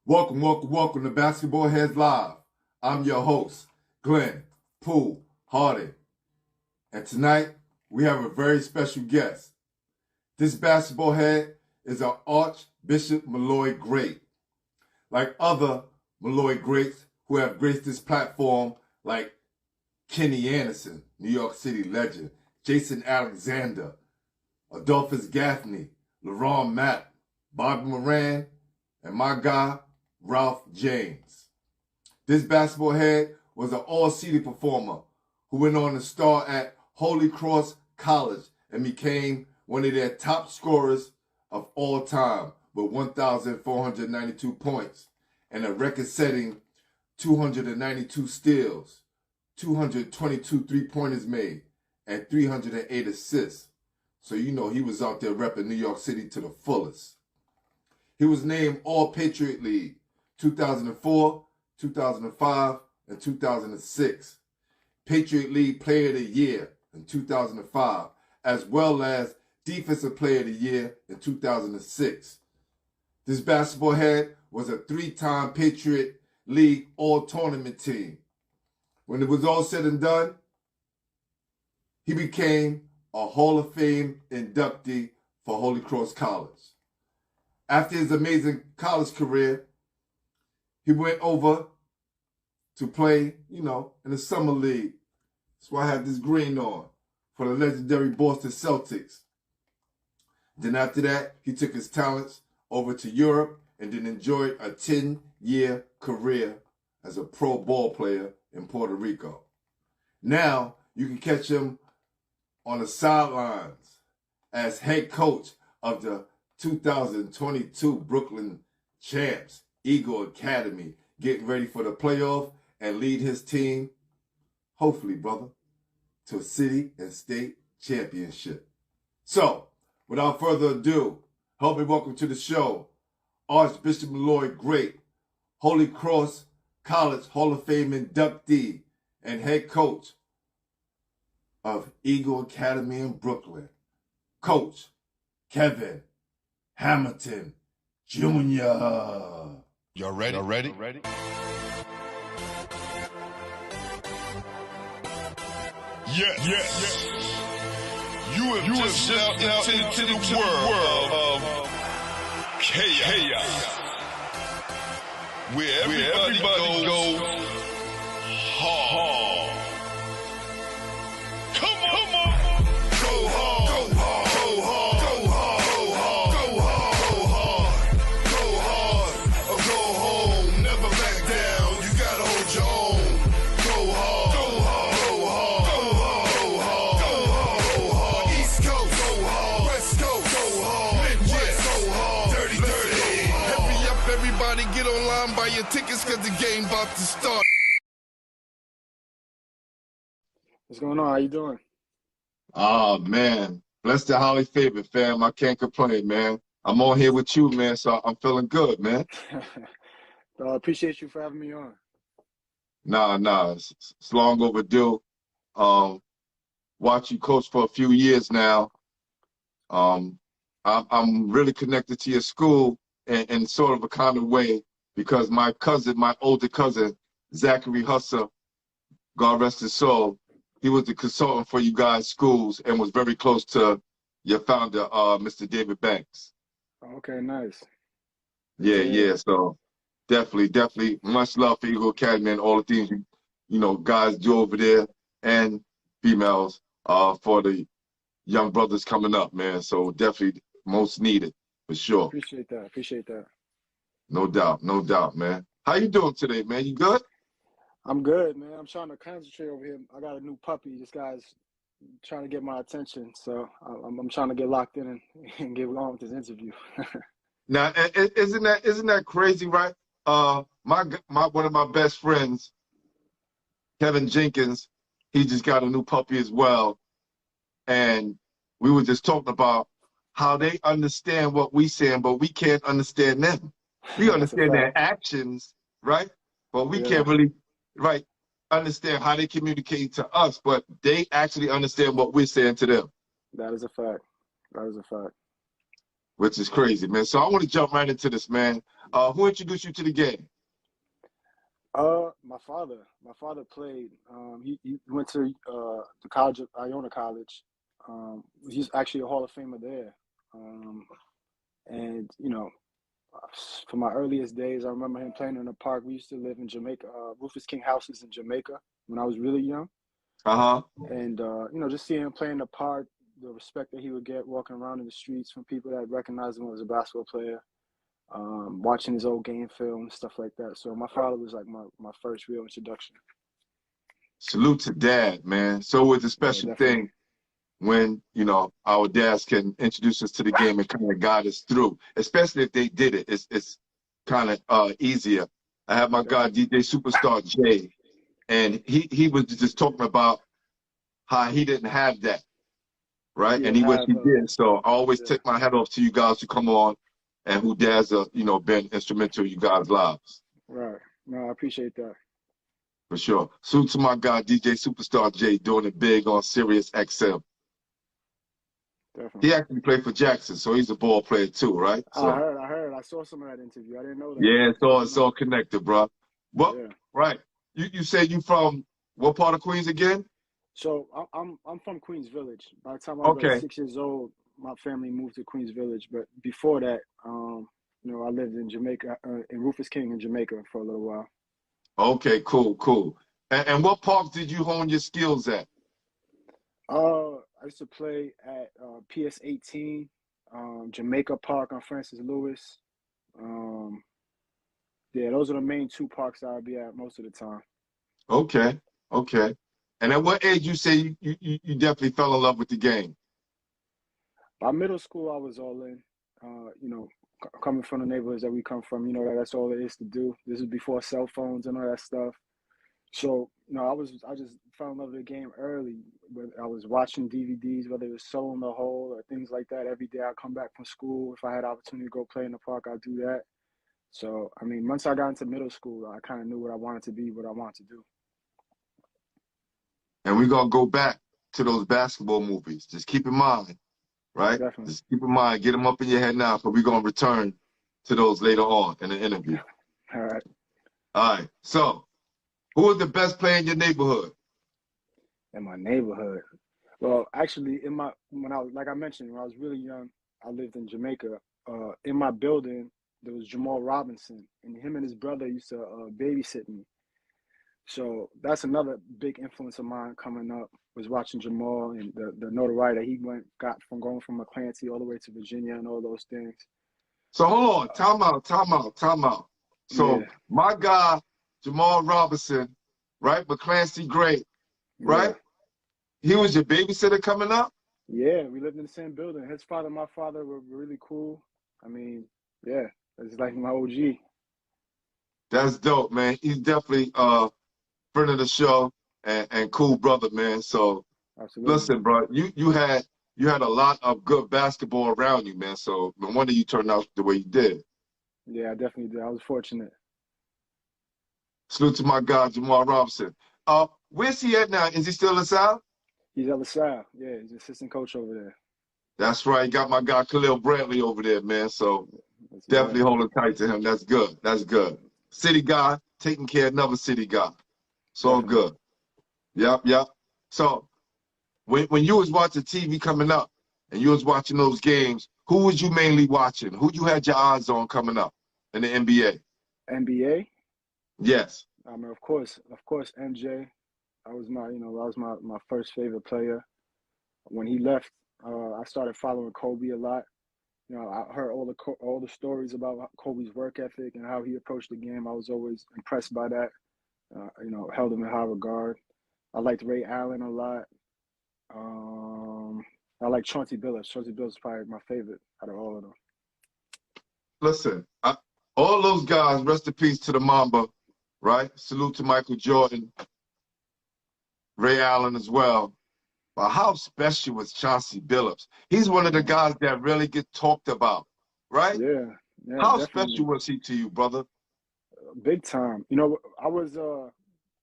Welcome to Basketballheadzz Live. I'm your host, Glenn Poole Harding. And tonight, we have a very special guest. This basketball head is our Archbishop Molloy Great. Like other Molloy Greats who have graced this platform, like Kenny Anderson, New York City legend, Jason Alexander, Adolphus Gaffney, LaRon Mapp, Bobby Moran, and my guy, Ralph James. This basketball head was an all-city performer who went on to star at Holy Cross College and became one of their top scorers of all time with 1,492 points and a record-setting 292 steals, 222 three-pointers made, and 308 assists. So you know he was out there repping New York City to the fullest. He was named All-Patriot League 2004, 2005, and 2006. Patriot League Player of the Year in 2005, as well as Defensive Player of the Year in 2006. This basketball head was a three-time Patriot League All-Tournament team. When it was all said and done, he became a Hall of Fame inductee for Holy Cross College. After his amazing college career, he went over to play, in the summer league. That's why I have this green on, for the legendary Boston Celtics. Then after that, he took his talents over to Europe and then enjoyed a 10-year career as a pro ball player in Puerto Rico. Now, you can catch him on the sidelines as head coach of the 2022 Brooklyn champs, Eagle Academy, getting ready for the playoff and lead his team, hopefully, brother, to a city and state championship. So, without further ado, help me welcome to the show, Archbishop Molloy Great, Holy Cross College Hall of Fame inductee and head coach of Eagle Academy in Brooklyn, Coach Kevin Hamilton Jr. Y'all ready? Y'all ready? Yes. You have just stepped into the world of chaos. Where everybody goes hard. Come on. Go hard. Go hard. Go hard. Go hard. Go hard. Or go home. Never back down. You gotta hold your own. Go hard. Go hard. Go hard. Go hard. Go hard. East Coast. Go hard. West Coast. Go hard. Midwest. Go hard. Dirty. Hurry up, everybody. Get online, buy your tickets, cause the game about to start. What's going on? How you doing? Oh, man. Bless the highly favored, fam. I can't complain, man. I'm on here with you, man, so I'm feeling good, man. I appreciate you for having me on. Nah. It's long overdue. Watch you coach for a few years now. I'm really connected to your school in sort of a kind of way because my older cousin, Zachary Husser, God rest his soul, he was the consultant for you guys' schools and was very close to your founder, Mr. David Banks. Okay, nice. Yeah. So definitely much love for Eagle Academy and all the things guys do over there and females for the young brothers coming up, man. So definitely most needed for sure. Appreciate that. No doubt, man. How you doing today, man? You good? I'm good, man. I'm trying to concentrate over here. I got a new puppy. This guy's trying to get my attention, so I'm trying to get locked in and get on with this interview. Now, isn't that crazy, right? One of my best friends, Kevin Jenkins, he just got a new puppy as well, and we were just talking about how they understand what we saying, but we can't understand them. We understand their actions, right? But we can't really, understand how they communicate to us, but they actually understand what we're saying to them. That is a fact. which is crazy, man. So I want to jump right into this, man. Who introduced you to the game? My father. My father played. He went to the college, Iona College. He's actually a Hall of Famer there. And you know, from my earliest days, I remember him playing in the park. We used to live in Jamaica, Rufus King houses in Jamaica when I was really young. And you know, just seeing him play in the park, the respect that he would get walking around in the streets from people that recognized him as a basketball player. Watching his old game film and stuff like that. So my father was like my first real introduction. Salute to dad, man. So it's a special thing when, you know, our dads can introduce us to the game and kind of guide us through, especially if they did it. It's kind of easier. I have my guy, DJ Superstar Jay, and he was just talking about how he didn't have that, right? And he wished he did. So I always take my hat off to you guys who come on and who dads are, you know, been instrumental in you guys' lives. Right. No, I appreciate that. For sure. Salute to my guy, DJ Superstar J, doing it big on Sirius XM. Definitely. He actually played for Jackson, so he's a ball player too, right? So, I heard. I saw some of that interview. I didn't know that. Yeah, it's all connected, bro. Well, yeah. Right. You say you from what part of Queens again? So I'm from Queens Village. By the time I was like 6 years old, my family moved to Queens Village. But before that, you know, I lived in Jamaica, in Rufus King in Jamaica for a little while. Okay, cool. And what parks did you hone your skills at? I used to play at PS 18, Jamaica Park on Francis Lewis. Yeah, those are the main two parks that I'd be at most of the time. Okay. And at what age you say you definitely fell in love with the game? By middle school, I was all in. You know, coming from the neighborhoods that we come from, you know, that's all there is to do. This is before cell phones and all that stuff. So, you know, I just fell in love with the game early. But I was watching DVDs, whether it was Soul in the Hole or things like that. Every day I'd come back from school. If I had opportunity to go play in the park, I'd do that. So, I mean, once I got into middle school, I kind of knew what I wanted to be, what I wanted to do. And we're going to go back to those basketball movies. Just keep in mind, right? Definitely. Just keep in mind, get them up in your head now, but we're going to return to those later on in the interview. All right. So, who was the best player in your neighborhood? In my neighborhood? Well, actually, like I mentioned, when I was really young, I lived in Jamaica. In my building, there was Jamal Robinson, and him and his brother used to babysit me. So that's another big influence of mine coming up, was watching Jamal and the notoriety that he got from going from McClancy all the way to Virginia and all those things. So hold on, time out. So my guy, Jamal Robinson, right, McClancy Great, right? He was your babysitter coming up? Yeah, we lived in the same building. His father and my father were really cool. I mean, yeah, it's like my OG. That's dope, man. He's definitely a friend of the show and cool brother, man. So Absolutely. Listen, bro, you had a lot of good basketball around you, man. So no wonder you turned out the way you did. Yeah, I definitely did. I was fortunate. Salute to my guy, Jamal Robinson. Where's he at now? Is he still in South? He's at LaSalle. Yeah, he's assistant coach over there. That's right. He got my guy Khalil Brantley over there, man. So definitely holding tight to him. That's good. City guy, taking care of another city guy. It's all good. Yep. So when you was watching TV coming up and you was watching those games, who was you mainly watching? Who you had your eyes on coming up in the NBA? NBA? Yes. I mean, of course, MJ. That was my first favorite player. When he left, I started following Kobe a lot. You know, I heard all the stories about Kobe's work ethic and how he approached the game. I was always impressed by that. You know, held him in high regard. I liked Ray Allen a lot. I like Chauncey Billups. Chauncey Billups is probably my favorite out of all of them. Listen, all those guys, rest in peace to the Mamba, right? Salute to Michael Jordan, Ray Allen as well. But how special was Chauncey Billups? He's one of the guys that really get talked about, right? Yeah, how definitely. special was he to you, brother? Big time. You know, I was, you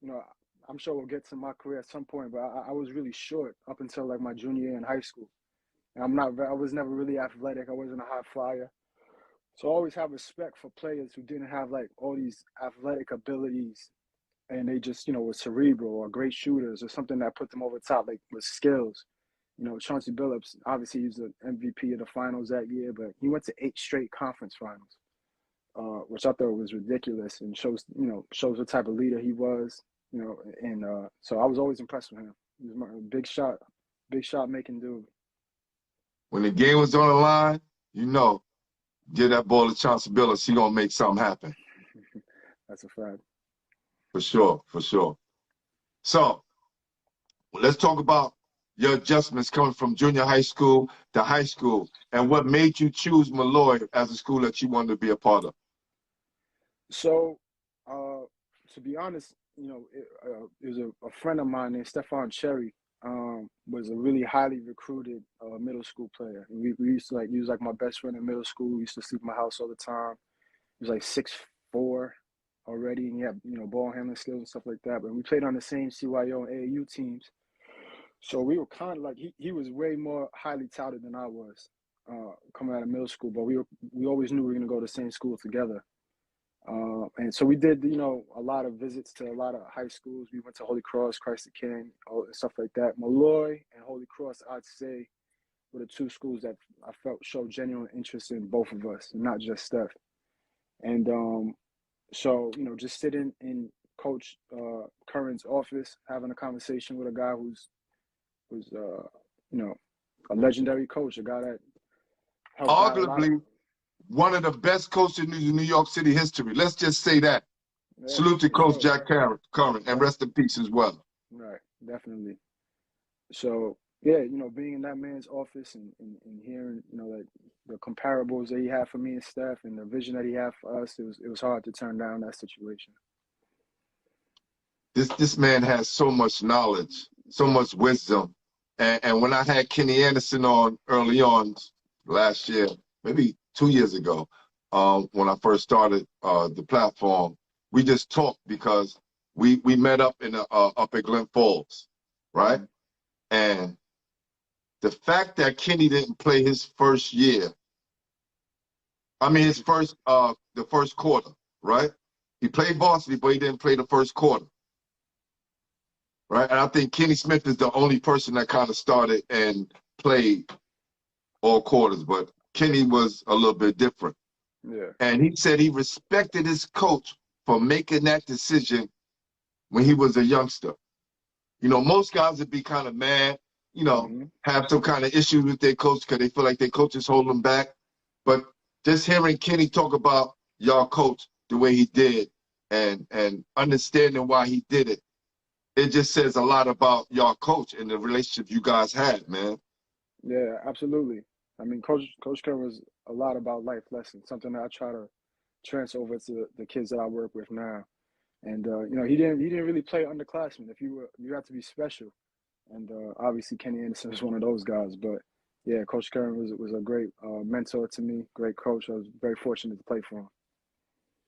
know, I'm sure we'll get to my career at some point, but I was really short up until like my junior year in high school. And I was never really athletic. I wasn't a high flyer. So I always have respect for players who didn't have like all these athletic abilities and they just, were cerebral or great shooters or something that put them over the top, like with skills. Chauncey Billups, obviously he was the MVP of the finals that year, but he went to 8 straight conference finals, which I thought was ridiculous and shows what type of leader he was, and so I was always impressed with him. He was a big shot making dude. When the game was on the line, give that ball to Chauncey Billups, he gonna make something happen. That's a fact. For sure, for sure. So let's talk about your adjustments coming from junior high school to high school and what made you choose Molloy as a school that you wanted to be a part of. So, to be honest, it was a friend of mine named Stephon Cherry, was a really highly recruited middle school player. And we used to he was like my best friend in middle school. We used to sleep in my house all the time. He was like 6'4" already, and he had ball handling skills and stuff like that. But we played on the same CYO and AAU teams, so we were kind of like he was way more highly touted than I was coming out of middle school. But we always knew we were gonna go to the same school together. And so we did, a lot of visits to a lot of high schools. We went to Holy Cross, Christ the King, stuff like that. Molloy and Holy Cross, I'd say, were the 2 schools that I felt showed genuine interest in both of us, and not just Steph. And so, just sitting in Coach Curran's office, having a conversation with a guy who's a legendary coach, a guy that helped out a lot. Arguably, one of the best coaches in New York City history. Let's just say that. Yeah, salute to Coach Jack Curran, and rest in peace as well. Right, definitely. So, yeah, being in that man's office and hearing, like the comparables that he had for me and Steph and the vision that he had for us, it was hard to turn down that situation. This man has so much knowledge, so much wisdom. And when I had Kenny Anderson on early on last year, maybe 2 years ago, when I first started the platform, we just talked because we met up up at Glen Falls, right? And the fact that Kenny didn't play his first year, the first quarter, right? He played varsity, but he didn't play the first quarter, right? And I think Kenny Smith is the only person that kind of started and played all quarters, but Kenny was a little bit different. Yeah. And he said he respected his coach for making that decision when he was a youngster. Most guys would be kind of mad, have some kind of issues with their coach because they feel like their coach is holding them back. But just hearing Kenny talk about y'all coach the way he did and understanding why he did it, it just says a lot about y'all coach and the relationship you guys had, man. Yeah, absolutely. I mean, Coach Curran was a lot about life lessons, something that I try to transfer over to the kids that I work with now. And he didn't really play underclassmen. You had to be special. And obviously Kenny Anderson was one of those guys. But yeah, Coach Curran was a great mentor to me, great coach. I was very fortunate to play for him.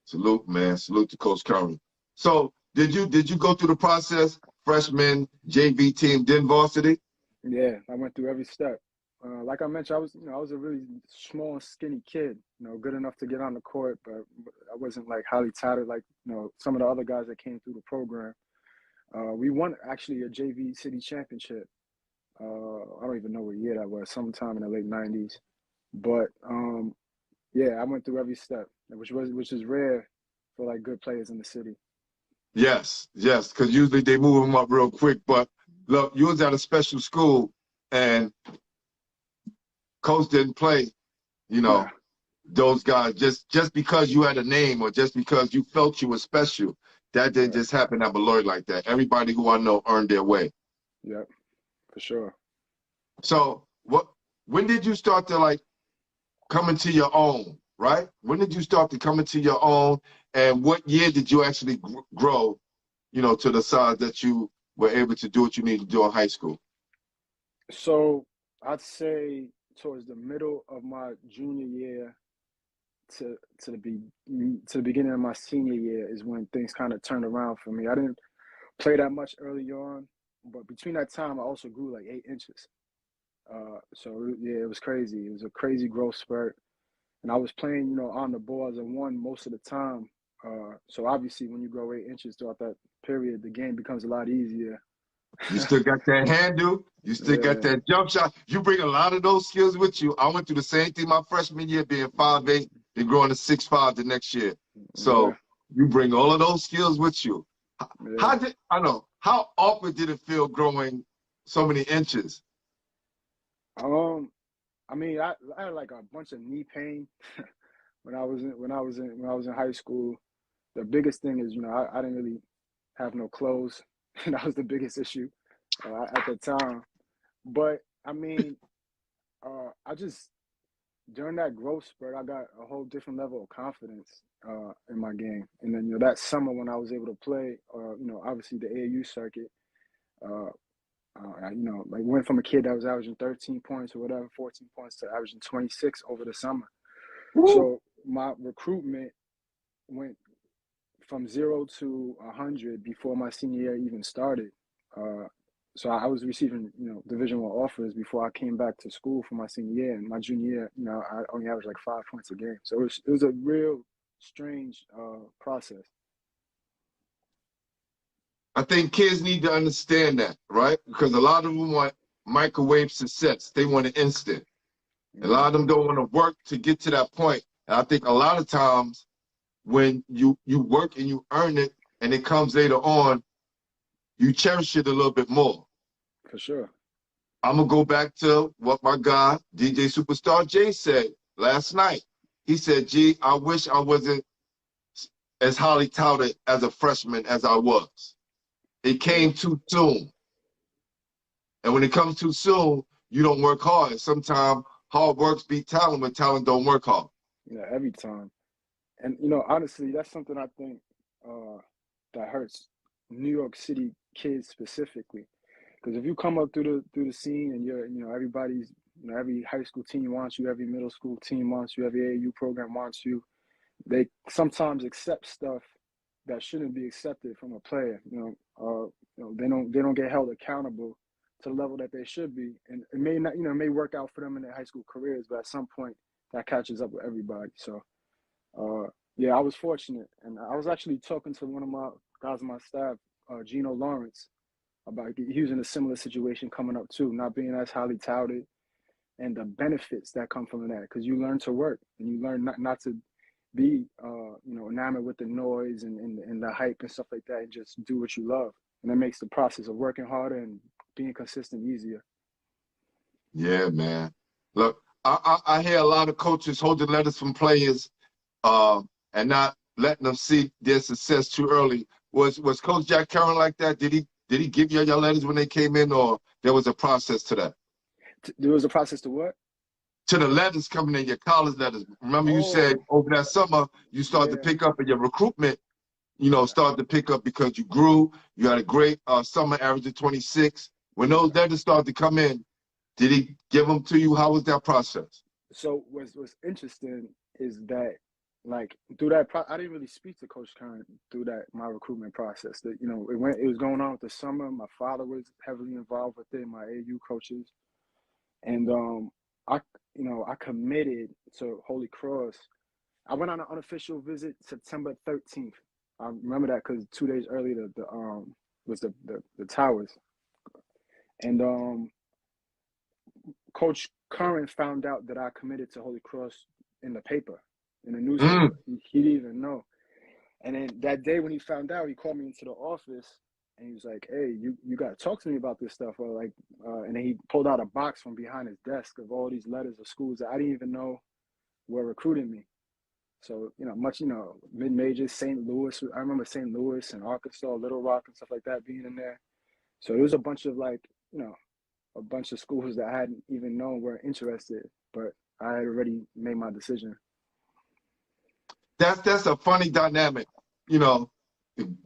Salute, man. Salute to Coach Curran. So did you go through the process, freshman, JV team, then varsity? Yeah, I went through every step. Like I mentioned, I was a really small, skinny kid, good enough to get on the court, but I wasn't like highly touted like, some of the other guys that came through the program. We won actually a JV city championship. I don't even know what year that was, sometime in the late 90s. But yeah, I went through every step, which is rare for like good players in the city. Yes, because usually they move them up real quick. But look, you was at a special school and coach didn't play, those guys just because you had a name or just because you felt you were special. That didn't just happen at Molloy like that. Everybody who I know earned their way. Yep, for sure. So when did you start to come into your own, right? When did you start to come into your own, and what year did you actually grow, to the size that you were able to do what you needed to do in high school? So I'd say towards the middle of my junior year to the beginning of my senior year is when things kind of turned around for me. I didn't play that much early on, but between that time, I also grew like 8 inches. So yeah, it was crazy. It was a crazy growth spurt, and I was playing, on the ball as a one most of the time. So obviously, when you grow 8 inches throughout that period, the game becomes a lot easier. You still got that handle. You still got Yeah, that jump shot. You bring a lot of those skills with you. I went through the same thing my freshman year, being 5'8", then growing to 6'5" the next year. yeah, So you bring all of those skills with you. yeah. How awkward did it feel growing so many inches? I mean, I had like a bunch of knee pain when I was in high school. The biggest thing is, I didn't really have no clothes. That was the biggest issue at the time. But I mean, I just during that growth spurt, I got a whole different level of confidence in my game. And then that summer when I was able to play, obviously the AAU circuit, uh, like went from a kid that was averaging 13 points or whatever, 14 points to averaging 26 over the summer. Woo! So my recruitment went from 0 to 100 before my senior year even started. So I was receiving, Division I offers before I came back to school for my senior year. And my junior year, I only averaged like 5 points a game. So it was a real strange process. I think kids need to understand that, right? Because a lot of them want microwave success. They want it instant. A lot of them don't want to work to get to that point. And I think a lot of times when you work and you earn it and it comes later on, you cherish it a little bit more. For sure. I'm going to go back to what my guy, DJ Superstar J, said last night. He said, G, I wish I wasn't as highly touted as a freshman as I was. It came too soon. And when it comes too soon, you don't work hard. Sometimes hard work beat talent, but talent don't work hard. Yeah, every time. And honestly, that's something I think that hurts New York City kids specifically. Because if you come up through the scene and you're, everybody's, every high school team wants you, every middle school team wants you, every AAU program wants you, they sometimes accept stuff that shouldn't be accepted from a player. They don't get held accountable to the level that they should be, and it may not, it may work out for them in their high school careers, but at some point that catches up with everybody. So, yeah, I was fortunate, and I was actually talking to one of my guys on my staff, Gino Lawrence, about he was in a similar situation coming up too, not being as highly touted, and the benefits that come from that, because you learn to work and you learn not to be enamored with the noise and the hype and stuff like that, and just do what you love, and that makes the process of working harder and being consistent easier. Yeah, man. Look, I hear a lot of coaches holding letters from players and not letting them see their success too early. Was Coach Jack Curran like that? Did he give you your letters when they came in, or there was a process to that? There was a process to what? To the letters coming in, your college letters. Remember you said over that summer you started to pick up, and your recruitment, started to pick up because you grew. You had a great summer average of 26. When those letters started to come in, did he give them to you? How was that process? So what's interesting is that, like, through that I didn't really speak to Coach Curran through my recruitment process. That it was going on with the summer. My father was heavily involved with it. My AU coaches, and I committed to Holy Cross. I went on an unofficial visit September 13th. I remember that because 2 days earlier was the Towers, and Coach Curran found out that I committed to Holy Cross in the paper, in the newspaper. He didn't even know. And then that day when he found out, he called me into the office and he was like, "Hey, you got to talk to me about this stuff." And then he pulled out a box from behind his desk of all these letters of schools that I didn't even know were recruiting me. So, mid-majors, St. Louis. I remember St. Louis and Arkansas, Little Rock and stuff like that being in there. So it was a bunch of a bunch of schools that I hadn't even known were interested, but I had already made my decision. That's a funny dynamic. The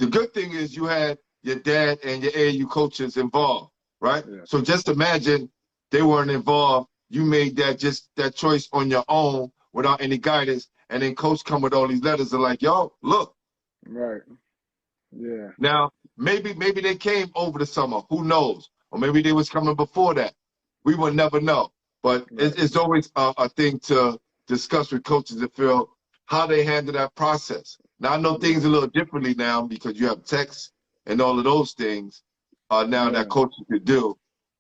good thing is you had your dad and your AAU coaches involved, right? Yeah. So just imagine they weren't involved. You made that choice on your own without any guidance, and then coach come with all these letters and like, yo, look. Right. Yeah. Now, maybe they came over the summer. Who knows? Or maybe they was coming before that. we will never know. But Right. it's always a thing to discuss with coaches to feel how they handle that process. Now, I know things Yeah. a little differently now because you have text and all of those things now that Yeah. coaches could do.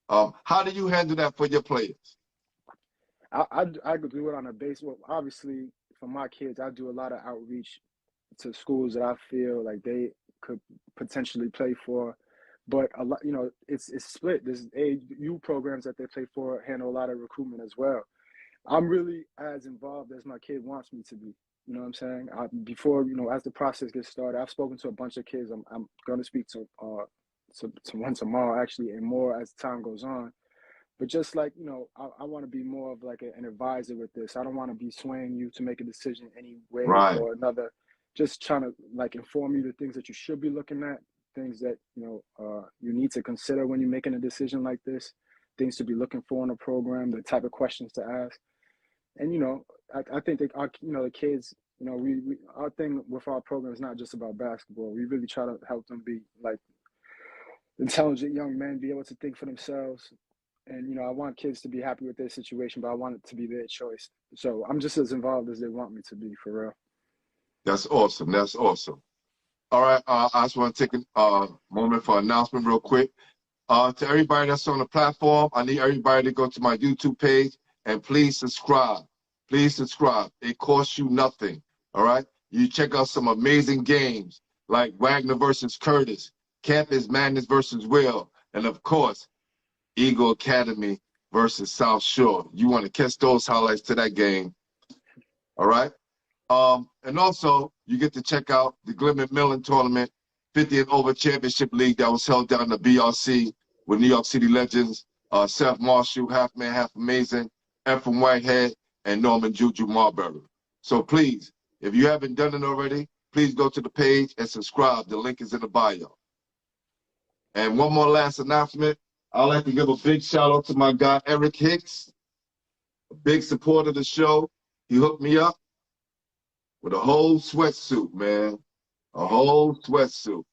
How do you handle that for your players? I could do it on a base. Well, obviously, for my kids, I do a lot of outreach to schools that I feel like they could potentially play for. But a lot, it's split. There's AU programs that they play for handle a lot of recruitment as well. I'm really as involved as my kid wants me to be. You know what I'm saying? Before, as the process gets started, I've spoken to a bunch of kids. I'm going to speak to one tomorrow actually, and more as time goes on. But just like, I want to be more of like an advisor with this. I don't want to be swaying you to make a decision any way Right. or another. Just trying to like inform you the things that you should be looking at, things that, you need to consider when you're making a decision like this, things to be looking for in a program, the type of questions to ask. And, I think that the kids, our thing with our program is not just about basketball. We really try to help them be like intelligent young men, be able to think for themselves. And, I want kids to be happy with their situation, but I want it to be their choice. So I'm just as involved as they want me to be, for real. That's awesome. That's awesome. All right. I just want to take a moment for announcement real quick. To everybody that's on the platform, I need everybody to go to my YouTube page and please subscribe. Please subscribe. It costs you nothing. All right. You check out some amazing games like Wagner versus Curtis, Campus Madness versus Will, and of course, Eagle Academy versus South Shore. You want to catch those highlights to that game. All right. And also, you get to check out the Glenn McMillan Tournament 50 and Over Championship League that was held down in the BRC with New York City legends Seth Marshall, Half Man, Half Amazing, Ephraim Whitehead, and Norman Juju Marbury. So please, if you haven't done it already, please go to the page and subscribe. The link is in the bio. And one more last announcement. I'd like to give a big shout out to my guy, Eric Hicks, a big supporter of the show. He hooked me up with a whole sweatsuit, man. A whole sweatsuit.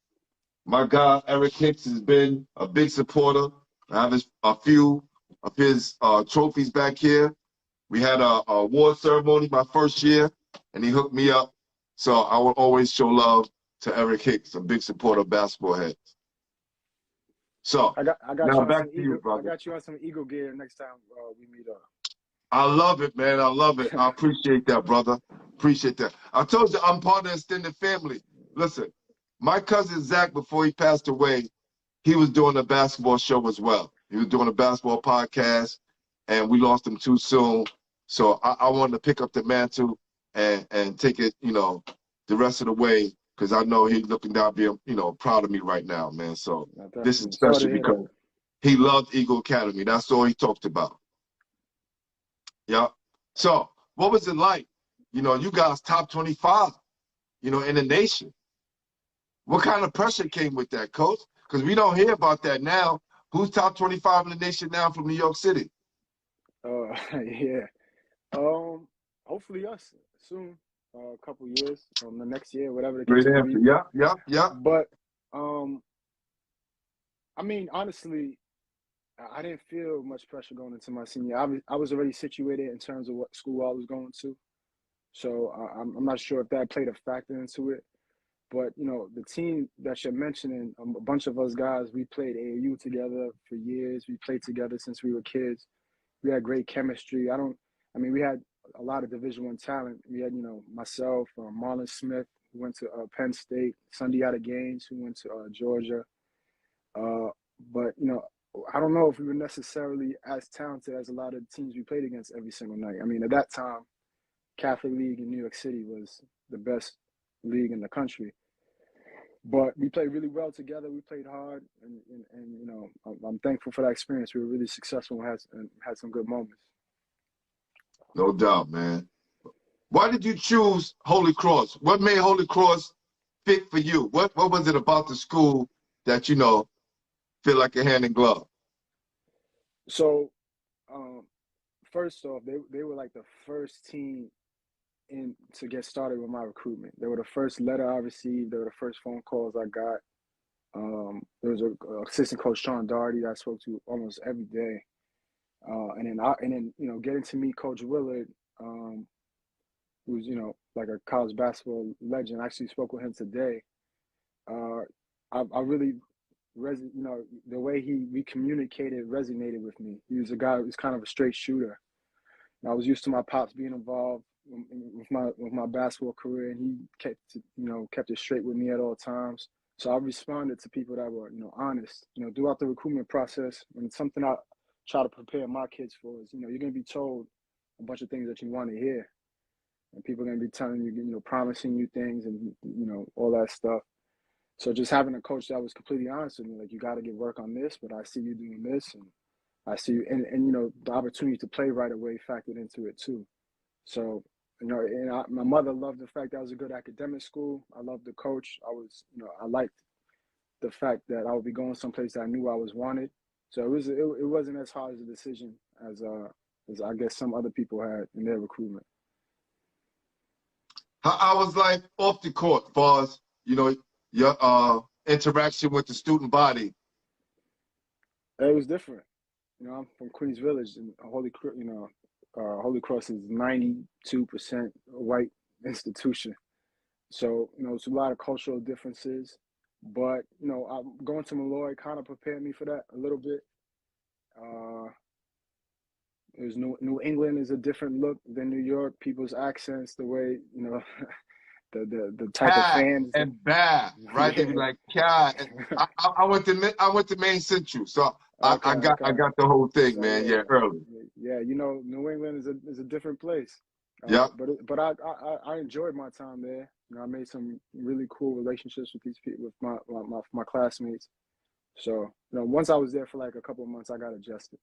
My guy, Eric Hicks, has been a big supporter. I have a few of his trophies back here. We had a award ceremony my first year, and he hooked me up. So I will always show love to Eric Hicks, a big supporter of Basketballheadzz. So I got now you on back some to you, Eagle. I brother. got you on some Eagle gear next time we meet up. I love it, man. I love it. I appreciate that, brother. Appreciate that. I told you I'm part of the extended family. Listen, my cousin Zach, before he passed away, he was doing a basketball show as well. He was doing a basketball podcast, and we lost him too soon. So I wanted to pick up the mantle and take it, the rest of the way, because I know he's looking down, being, proud of me right now, man. So this is Definitely. Sorry to special hear that. because he loved Eagle Academy. That's all he talked about. Yeah. So what was it like? You guys top 25, in the nation. What kind of pressure came with that, coach? Because we don't hear about that now. Who's top 25 in the nation now from New York City? Yeah. Hopefully us soon. A couple years, the next year, whatever the case Great may answer. be. Yeah, yeah, yeah. But I mean, honestly, I didn't feel much pressure going into my senior. I was already situated in terms of what school I was going to, so I'm not sure if that played a factor into it. But the team that you're mentioning, a bunch of us guys, we played AAU together for years. We played together since we were kids. We had great chemistry. We had a lot of Division I talent. We had, myself, Marlon Smith, who went to Penn State, Sundiata Gaines, who went to Georgia. But, I don't know if we were necessarily as talented as a lot of teams we played against every single night. I mean, at that time, Catholic League in New York City was the best league in the country. But we played really well together. We played hard, and I'm thankful for that experience. We were really successful and had some good moments. No doubt, man. Why did you choose Holy Cross? What made Holy Cross fit for you? What was it about the school that, feel like a hand in glove? So, first off, they were like the first team to get started with my recruitment. They were the first letter I received. They were the first phone calls I got. There was a assistant coach, Sean Doherty, that I spoke to almost every day. And then getting to meet Coach Willard, who's like a college basketball legend. I actually spoke with him today. I really the way we communicated resonated with me. He was a guy who's kind of a straight shooter. And I was used to my pops being involved with my basketball career, and he kept it straight with me at all times. So I responded to people that were honest. Throughout the recruitment process, and it's something I try to prepare my kids for is you're going to be told a bunch of things that you want to hear, and people are going to be telling you promising you things and all that stuff. So just having a coach that was completely honest with me, like, you got to get work on this, but I see you doing this, and I see you, and the opportunity to play right away factored into it too. So my mother loved the fact that I was a good academic school. I loved the coach. I liked the fact that I would be going someplace that I knew I was wanted. So it wasn't as hard as a decision as I guess some other people had in their recruitment. How was life off the court, as far as your interaction with the student body? It was different. I'm from Queens Village, and Holy Cross is 92% white institution. So it's a lot of cultural differences, but going to Molloy kind of prepared me for that a little bit. There's New England is a different look than New York. People's accents, the way the type of fans and bad, right? They be like, God. I went to Maine Central, so I got the whole thing, so, man. Yeah, early. Yeah, New England is a different place. Yeah. But I enjoyed my time there. I made some really cool relationships with these people, with my classmates. So once I was there for like a couple of months, I got adjusted.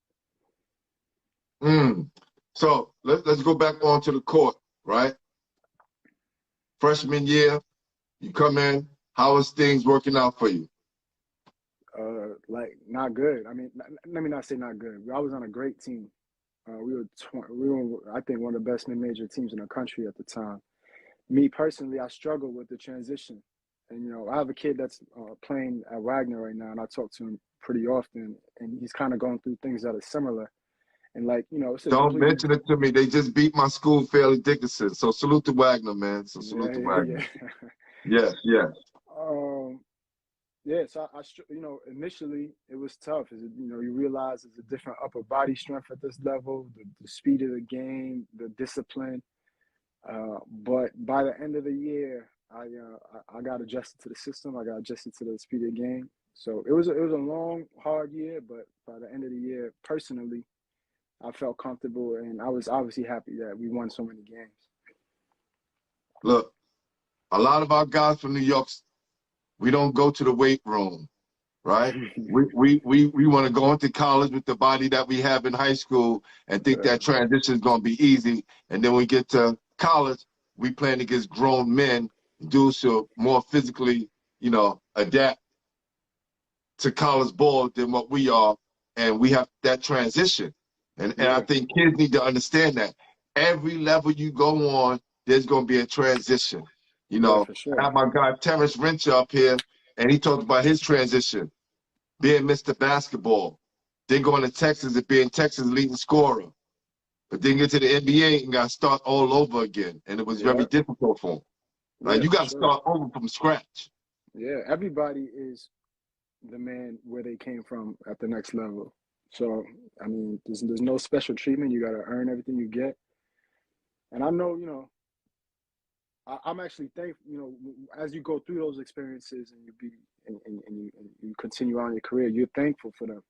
So let's go back onto the court, right? Freshman year, you come in. How is things working out for you? Like, not good. I mean, let me not say not good. I was on a great team. We were I think one of the best mid-major teams in the country at the time. Me personally, I struggled with the transition, and I have a kid that's playing at Wagner right now, and I talk to him pretty often, and he's kind of going through things that are similar. And don't mention it to me. They just beat my school, Fairleigh Dickinson. So salute to Wagner, man. So salute to Wagner. Yeah. Yes. Yeah. So I initially it was tough. You realize there's a different upper body strength at this level, the speed of the game, the discipline. But by the end of the year, I got adjusted to the system. I got adjusted to the speed of the game. So it was a long, hard year. But by the end of the year, personally, I felt comfortable, and I was obviously happy that we won so many games. Look, a lot of our guys from New York, we don't go to the weight room, right? we want to go into college with the body that we have in high school and think that transition is going to be easy. And then when we get to college, we playing against grown men, dudes who are more physically, adapt to college ball than what we are. And we have that transition. And I think kids need to understand that. Every level you go on, there's going to be a transition. For sure. I have my guy Terrence Wrench up here, and he talked about his transition, being Mr. Basketball, then going to Texas and being Texas' leading scorer. But then get to the NBA and got to start all over again. And it was very difficult for him. Like, you got to start over from scratch. Yeah, everybody is the man where they came from at the next level. So, I mean, there's no special treatment. You got to earn everything you get. And I know, I'm actually thankful, as you go through those experiences and you continue on your career, you're thankful for them.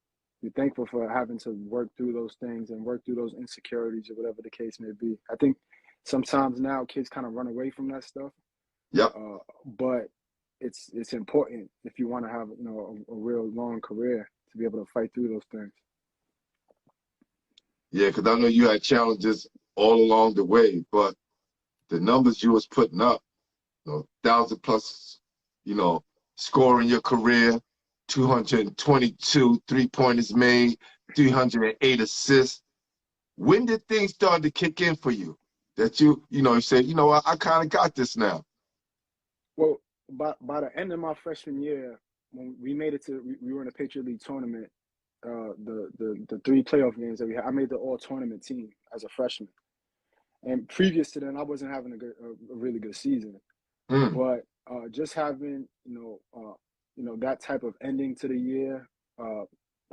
You're thankful for having to work through those things and work through those insecurities or whatever the case may be. I think sometimes now kids kind of run away from that stuff. Yep. But it's important if you want to have, a real long career to be able to fight through those things. Yeah, because I know you had challenges all along the way, but the numbers you was putting up, 1,000 plus, score in your career, 222 3-pointers made, 308 assists. When did things start to kick in for you? That you said, I kind of got this now. Well, by the end of my freshman year, when we made it we were in a Patriot League tournament, the 3 playoff games that we had. I made the all tournament team as a freshman. And previous to then, I wasn't having a really good season. But just having that type of ending to the year,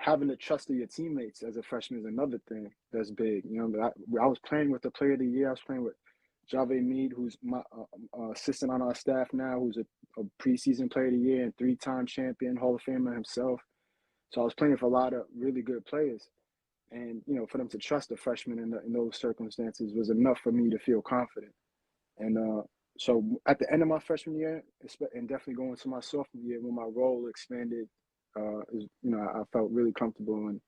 having the trust of your teammates as a freshman is another thing that's big. I was playing with the player of the year. I was playing with Javed Mead, who's my assistant on our staff now, who's a preseason player of the year and 3-time champion, Hall of Famer himself. So I was playing for a lot of really good players. And, for them to trust a freshman in those circumstances was enough for me to feel confident. And so at the end of my freshman year, and definitely going to my sophomore year, when my role expanded, I felt really comfortable and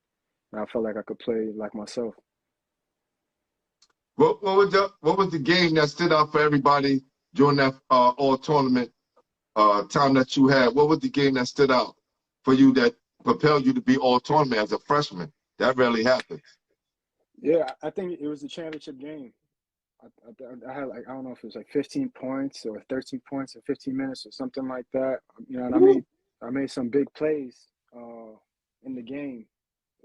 I felt like I could play like myself. What was the game that stood out for everybody during that all tournament time that you had? What was the game that stood out for you that propelled you to be all tournament as a freshman? That rarely happens. Yeah, I think it was the championship game. I had I don't know if it was 15 points or 13 points in 15 minutes or something like that. And I made some big plays in the game.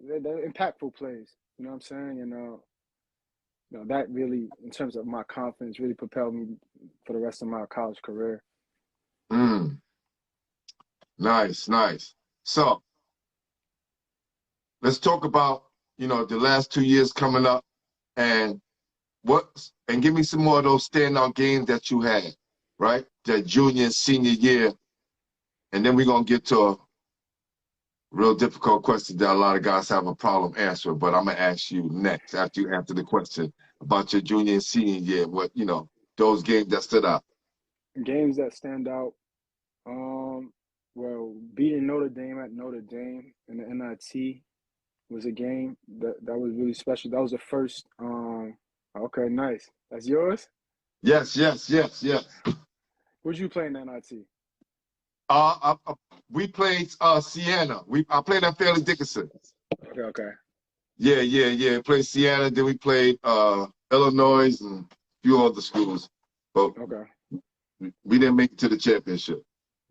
They're impactful plays. You know what I'm saying? And that really, in terms of my confidence, really propelled me for the rest of my college career. Nice. So let's talk about the last 2 years coming up, and give me some more of those standout games that you had, right? That junior and senior year, and then we're gonna get to a real difficult question that a lot of guys have a problem answering. But I'm gonna ask you next after you answer the question about your junior and senior year. What those games that stood out? Games that stand out. Well, beating Notre Dame at Notre Dame in the NIT was a game that was really special. That was the first. Okay, nice. That's yours? Yes. Who'd you play in the NIT? We played Siena. I played at Fairleigh Dickinson. Okay. Yeah. Played Siena. Then we played Illinois and a few other schools. But Okay. we didn't make it to the championship.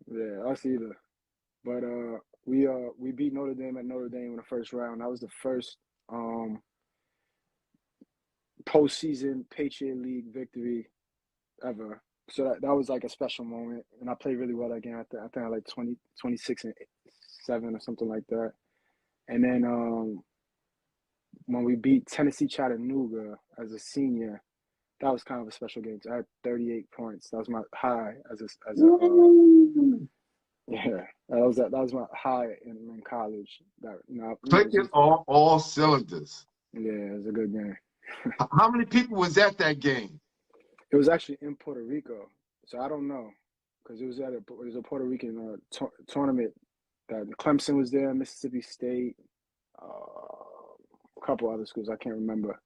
Yeah, us either. But we beat Notre Dame at Notre Dame in the first round. That was the first postseason Patriot League victory ever. So that was like a special moment, and I played really well that game. I think I like 26 and 7 or something like that. And then when we beat Tennessee Chattanooga as a senior, that was kind of a special game. So I had 38 points. That was my high yeah. That was my high in college. Clicking on all cylinders. Yeah, it was a good game. How many people was at that game? It was actually in Puerto Rico, so I don't know, because it was a Puerto Rican tournament. That Clemson was there, Mississippi State, a couple other schools I can't remember.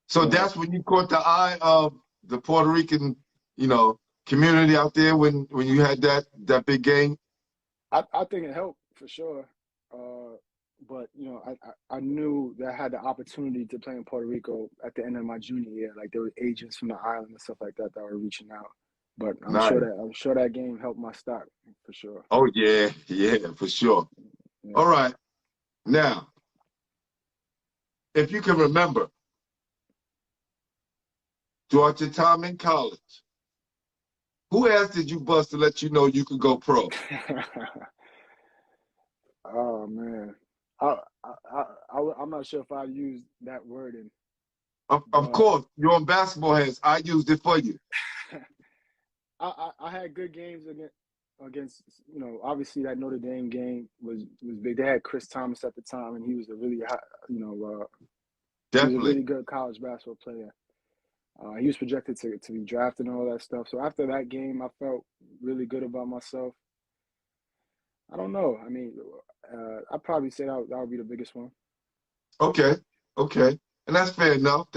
So that's when you caught the eye of the Puerto Rican, community out there when you had that big game. I think it helped for sure, but I knew that I had the opportunity to play in Puerto Rico at the end of my junior year. Like there were agents from the island and stuff like that were reaching out. But I'm sure that game helped my stock for sure. Oh yeah, for sure. Yeah. All right, now, if you can remember, throughout your time in college, who else did you bust to let you know you could go pro? Oh man, I'm not sure if I used that wording. Of course, you're on Basketballheadzz. I used it for you. I had good games against obviously that Notre Dame game was big. They had Chris Thomas at the time, and he was a really hot, definitely he was a really good college basketball player. He was projected to be drafted and all that stuff. So after that game, I felt really good about myself. I don't know. I mean, I'd probably say that would be the biggest one. Okay. And that's fair enough.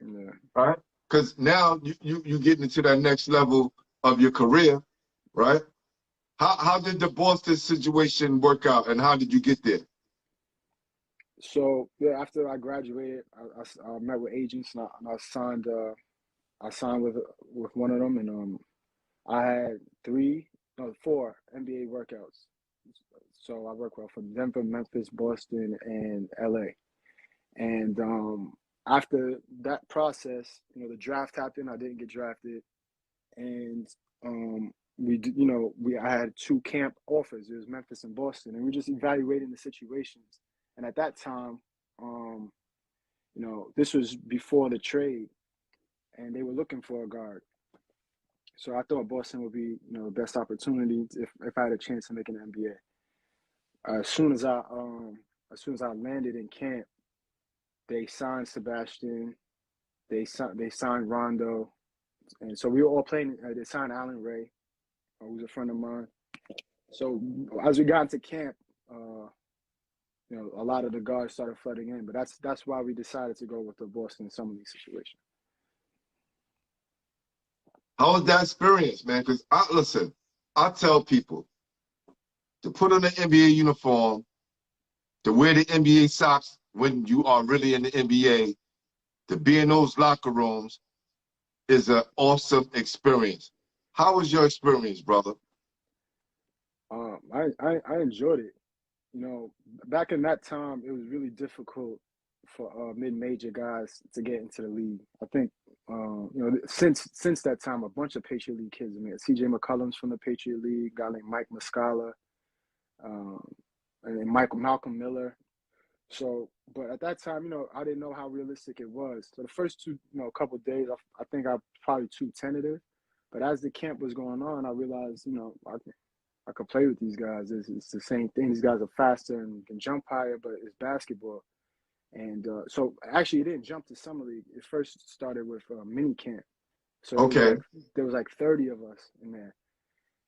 Yeah. All right? Because now you getting into that next level of your career, right? How did the Boston situation work out, and how did you get there? So yeah, after I graduated, I met with agents and I signed. I signed with one of them, and I had 4 NBA workouts. So I work well for Denver, Memphis, Boston, and LA. And after that process, you know, the draft happened. I didn't get drafted, and I had two camp offers. It was Memphis and Boston, and we are just evaluating the situations. And at that time, you know, this was before the trade, and they were looking for a guard. So I thought Boston would be, you know, the best opportunity if I had a chance to make an NBA. As soon as I landed in camp, they signed Sebastian, they signed Rondo, and so we were all playing. They signed Allen Ray, who's a friend of mine. So as we got into camp, you know, a lot of the guards started flooding in, but that's why we decided to go with the Boston Summer League situation. How was that experience, man? Because listen, I tell people to put on an NBA uniform, to wear the NBA socks when you are really in the NBA, to be in those locker rooms is an awesome experience. How was your experience, brother? I enjoyed it. You know, back in that time, it was really difficult for mid-major guys to get into the league. I think, you know, since that time, a bunch of Patriot League kids. I mean, C.J. McCollum's from the Patriot League, a guy named Mike Muscala, and Malcolm Miller. So, but at that time, you know, I didn't know how realistic it was. So the first couple of days, I think I was probably too tentative. But as the camp was going on, I realized, you know, I could play with these guys. It's the same thing. These guys are faster and can jump higher, but it's basketball. And so actually, it didn't jump to summer league. It first started with mini camp. So Okay. there was like 30 of us in there.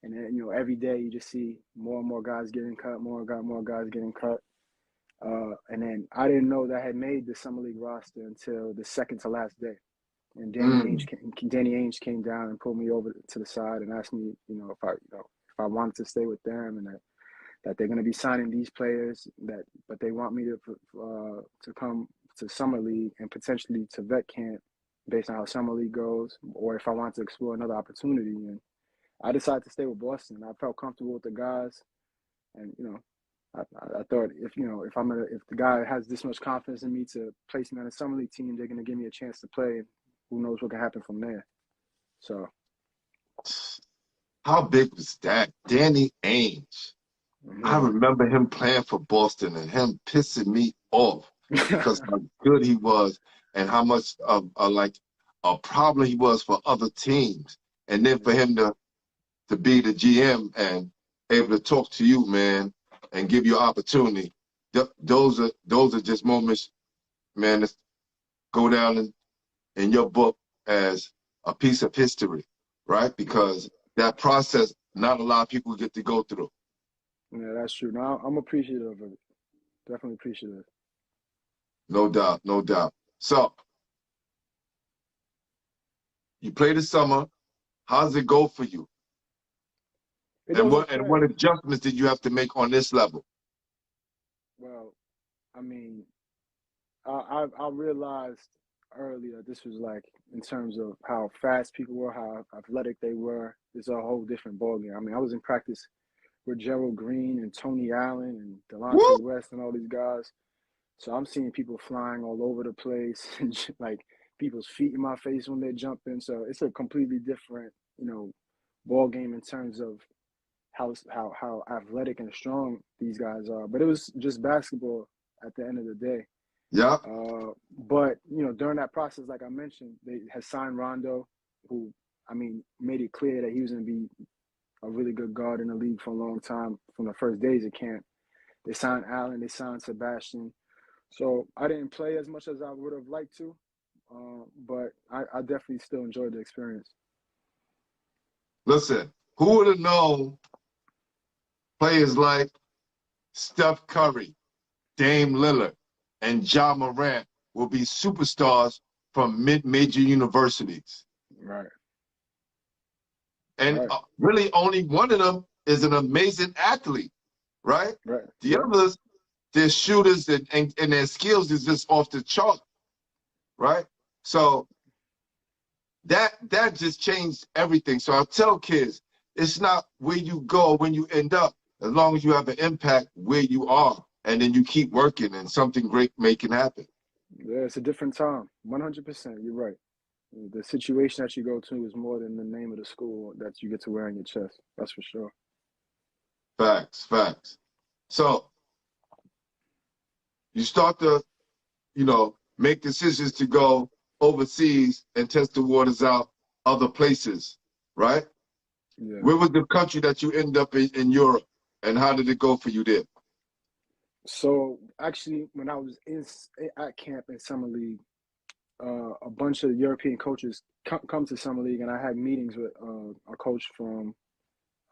And then, you know, every day you just see more and more guys getting cut, more guys getting cut. And then I didn't know that I had made the summer league roster until the second to last day. And Danny Ainge came down and pulled me over to the side and asked me, you know, if I wanted to stay with them, and that they're going to be signing these players, but they want me to come to summer league and potentially to vet camp based on how summer league goes, or if I want to explore another opportunity. And I decided to stay with Boston. I felt comfortable with the guys, and you know, I thought if the guy has this much confidence in me to place me on a summer league team, they're going to give me a chance to play. And who knows what can happen from there? So, how big was that? Danny Ainge. yeah. I remember him playing for Boston and him pissing me off because how good he was and how much of a problem he was for other teams. And then for him to be the GM and able to talk to you, man, and give you opportunity. Those are just moments, man, that go down in your book as a piece of history, right? Because that process, not a lot of people get to go through. Yeah, that's true. Now I'm appreciative of it. Definitely appreciative. No doubt, no doubt. So, you play the summer. How does it go for you? And what adjustments did you have to make on this level? Well, I mean, I realized early that this was like, in terms of how fast people were, how athletic they were, it's a whole different ballgame. I mean, I was in practice with Gerald Green and Tony Allen and Delonte West and all these guys. So I'm seeing people flying all over the place and like people's feet in my face when they're jumping. So it's a completely different, you know, ball game in terms of how athletic and strong these guys are. But it was just basketball at the end of the day. Yeah. But, you know, during that process, like I mentioned, they had signed Rondo, who, I mean, made it clear that he was going to be a really good guard in the league for a long time from the first days of camp. They signed Allen, they signed Sebastian. So I didn't play as much as I would have liked to, but I definitely still enjoyed the experience. Listen, who would have known players like Steph Curry, Dame Lillard, and Ja Morant will be superstars from mid-major universities? Right. And really only one of them is an amazing athlete, right? Right. The others, their shooters and their skills is just off the chart, right? So that just changed everything. So I tell kids, it's not where you go when you end up. as long as you have an impact where you are, and then you keep working, and something great can happen. Yeah, it's a different time. 100%. You're right. The situation that you go to is more than the name of the school that you get to wear on your chest. That's for sure. Facts, facts. So you start to, make decisions to go overseas and test the waters out other places, right? Yeah. Where was the country that you ended up in Europe, and how did it go for you there? So actually, when I was at camp in summer league, a bunch of European coaches come to summer league, and I had meetings with a coach from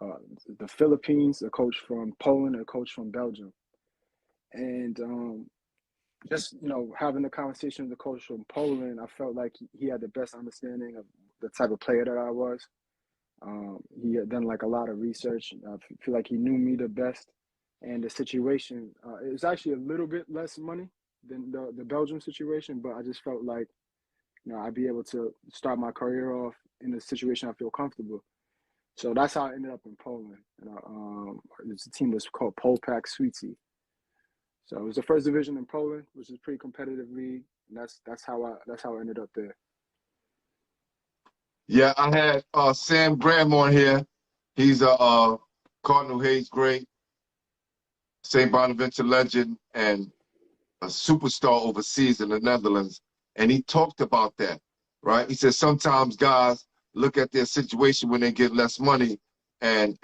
the Philippines, a coach from Poland, a coach from Belgium, and just having the conversation with the coach from Poland, I felt like he had the best understanding of the type of player that I was. He had done like a lot of research. I feel like he knew me the best, and the situation it was actually a little bit less money than the Belgium situation, but I just felt like I'd be able to start my career off in a situation I feel comfortable. So that's how I ended up in Poland. The team was called Polpak Swieci. So it was the first division in Poland, which is a pretty competitive league. And that's how I ended up there. Yeah, I had Sam Graham on here. He's a Cardinal H.S Great, St. Bonaventure legend, and a superstar overseas in the Netherlands. And he talked about that, right? He said sometimes guys look at their situation when they get less money and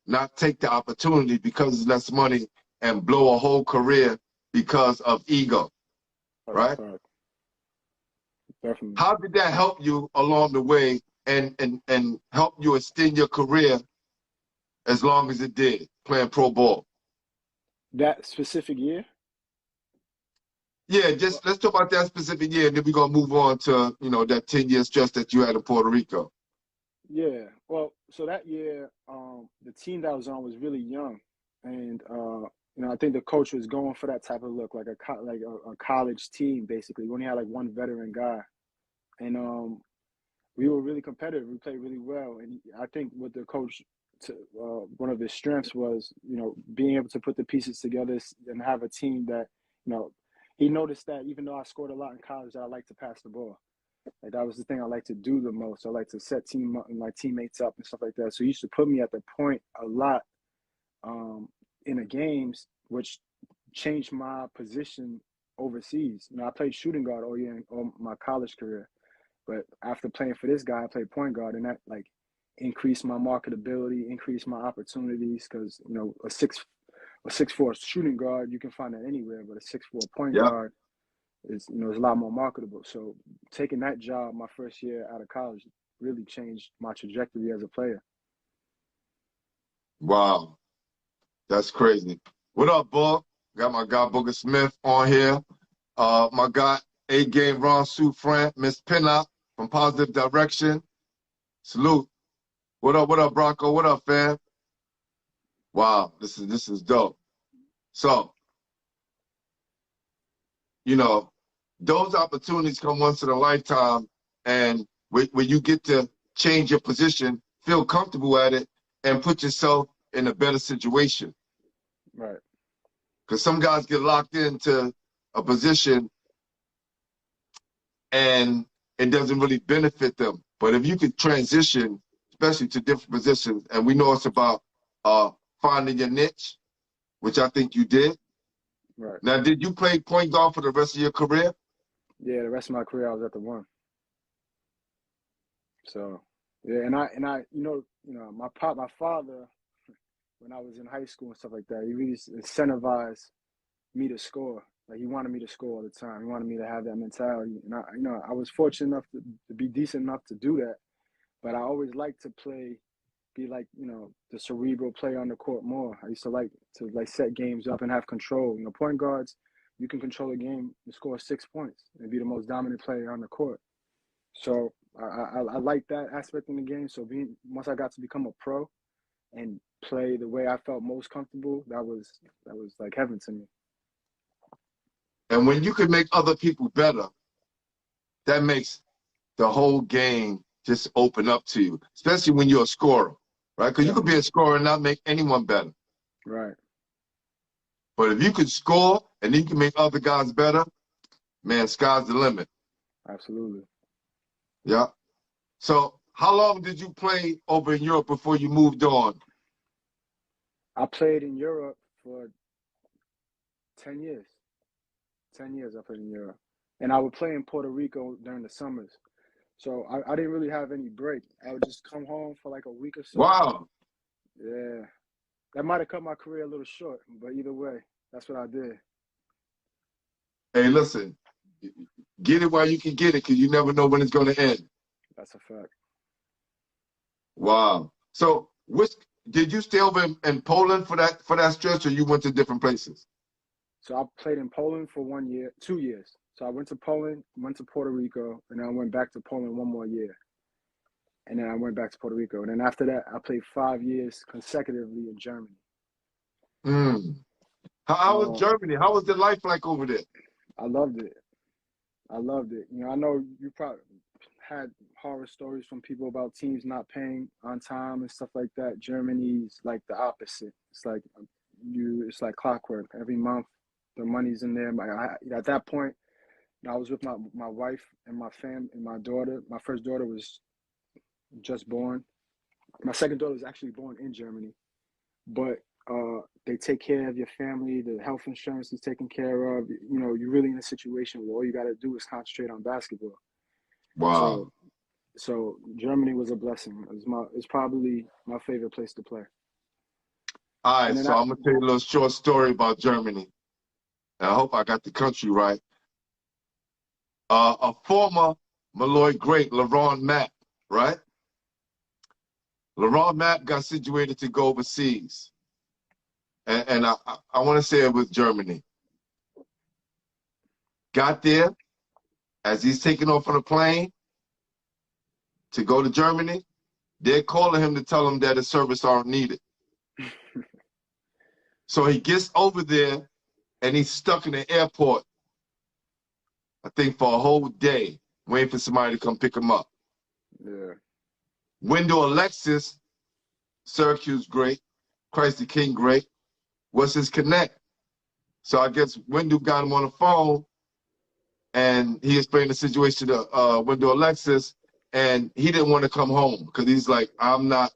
not take the opportunity because it's less money and blow a whole career because of ego, right? Definitely. How did that help you along the way and help you extend your career as long as it did, playing pro ball? That specific year? Yeah, let's talk about that specific year, and then we're gonna move on to that 10-year stretch that you had in Puerto Rico. Yeah, well, so that year, the team that I was on was really young, and I think the coach was going for that type of look, like a college team basically. We only had like one veteran guy, and we were really competitive. We played really well, and I think what the coach, one of his strengths was, being able to put the pieces together and have a team that, he noticed that even though I scored a lot in college, that I like to pass the ball. Like that was the thing I like to do the most. I like to set my teammates up and stuff like that. So he used to put me at the point a lot in the games, which changed my position overseas. I played shooting guard all year all my college career, but after playing for this guy, I played point guard, and that like increased my marketability, increased my opportunities because a 6'4" shooting guard, you can find that anywhere, but a 6'4" point guard is is a lot more marketable. So taking that job my first year out of college really changed my trajectory as a player. Wow, that's crazy. What up, Bull? Got my guy Booger Smith on here. My guy A-Game Ron Sufran, Miss Pinnock from Positive Direction. Salute. What up, Bronco? What up, fam? Wow, this is dope. So, those opportunities come once in a lifetime, and when you get to change your position, feel comfortable at it, and put yourself in a better situation. Right. Because some guys get locked into a position and it doesn't really benefit them. But if you could transition, especially to different positions, and we know it's about finding your niche, which I think you did. Right. Now, did you play point guard for the rest of your career? Yeah, the rest of my career I was at the one. So yeah, and I my father, when I was in high school and stuff like that, he really incentivized me to score. Like he wanted me to score all the time. He wanted me to have that mentality. And I was fortunate enough to be decent enough to do that. But I always liked to be like, the cerebral player on the court more. I used to like set games up and have control. Point guards, you can control a game and score 6 points and be the most dominant player on the court. So I like that aspect in the game. So once I got to become a pro and play the way I felt most comfortable, that was like heaven to me. And when you can make other people better, that makes the whole game just open up to you, especially when you're a scorer, right? Because you could be a scorer and not make anyone better. Right. But if you can score and you can make other guys better, man, sky's the limit. Absolutely. Yeah. So how long did you play over in Europe before you moved on? I played in Europe for 10 years. 10 years I played in Europe. And I would play in Puerto Rico during the summers. So I didn't really have any break. I would just come home for like a week or so. Wow. Yeah. That might have cut my career a little short, but either way, that's what I did. Hey, listen, get it while you can get it, because you never know when it's going to end. That's a fact. Wow. So did you stay over in Poland for that stretch, or you went to different places? So I played in Poland for 1 year, 2 years. So I went to Poland, went to Puerto Rico, and then I went back to Poland 1 more year. And then I went back to Puerto Rico. And then after that, I played 5 years consecutively in Germany. How was Germany? How was the life like over there? I loved it. I loved it. You know, I know you probably had horror stories from people about teams not paying on time and stuff like that. Germany's like the opposite. It's like it's like clockwork. Every month, the money's in there. At that point, I was with my wife and my and my daughter. My first daughter was just born. My second daughter was actually born in Germany, but they take care of your family. The health insurance is taken care of. You know, you're really in a situation where all you got to do is concentrate on basketball. Wow. So Germany was a blessing. It's probably my favorite place to play. All right, so I'm gonna tell you a little short story about Germany. And I hope I got the country right. A former Molloy great, Laurent Mapp, right? Laurent Mapp got situated to go overseas. And I want to say it was Germany. Got there, as he's taking off on a plane to go to Germany, they're calling him to tell him that his service aren't needed. So he gets over there, and he's stuck in the airport, I think for a whole day, waiting for somebody to come pick him up. Yeah. Wendell Alexis, Syracuse great, Christ the King great, was his connect. So I guess Wendell got him on the phone, and he explained the situation to Wendell Alexis, and he didn't want to come home because he's like, I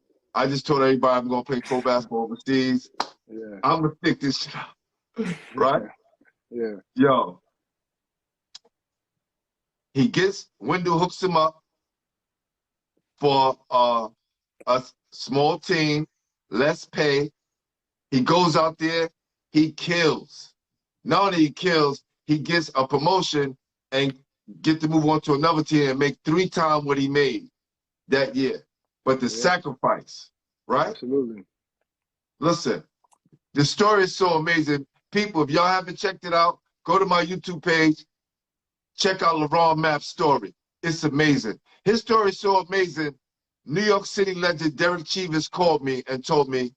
just told everybody I'm going to play pro basketball overseas. Yeah. I'm going to stick this shit out. Right? Yeah. Yo. Wendell hooks him up for a small team, less pay. He goes out there, he kills. Not only he kills, he gets a promotion and get to move on to another team and make 3 times what he made that year. But the sacrifice, right? Absolutely. Listen, the story is so amazing. People, if y'all haven't checked it out, go to my YouTube page, check out Laurent Mapp's story. It's amazing. His story is so amazing. New York City legend Derek Chivas called me and told me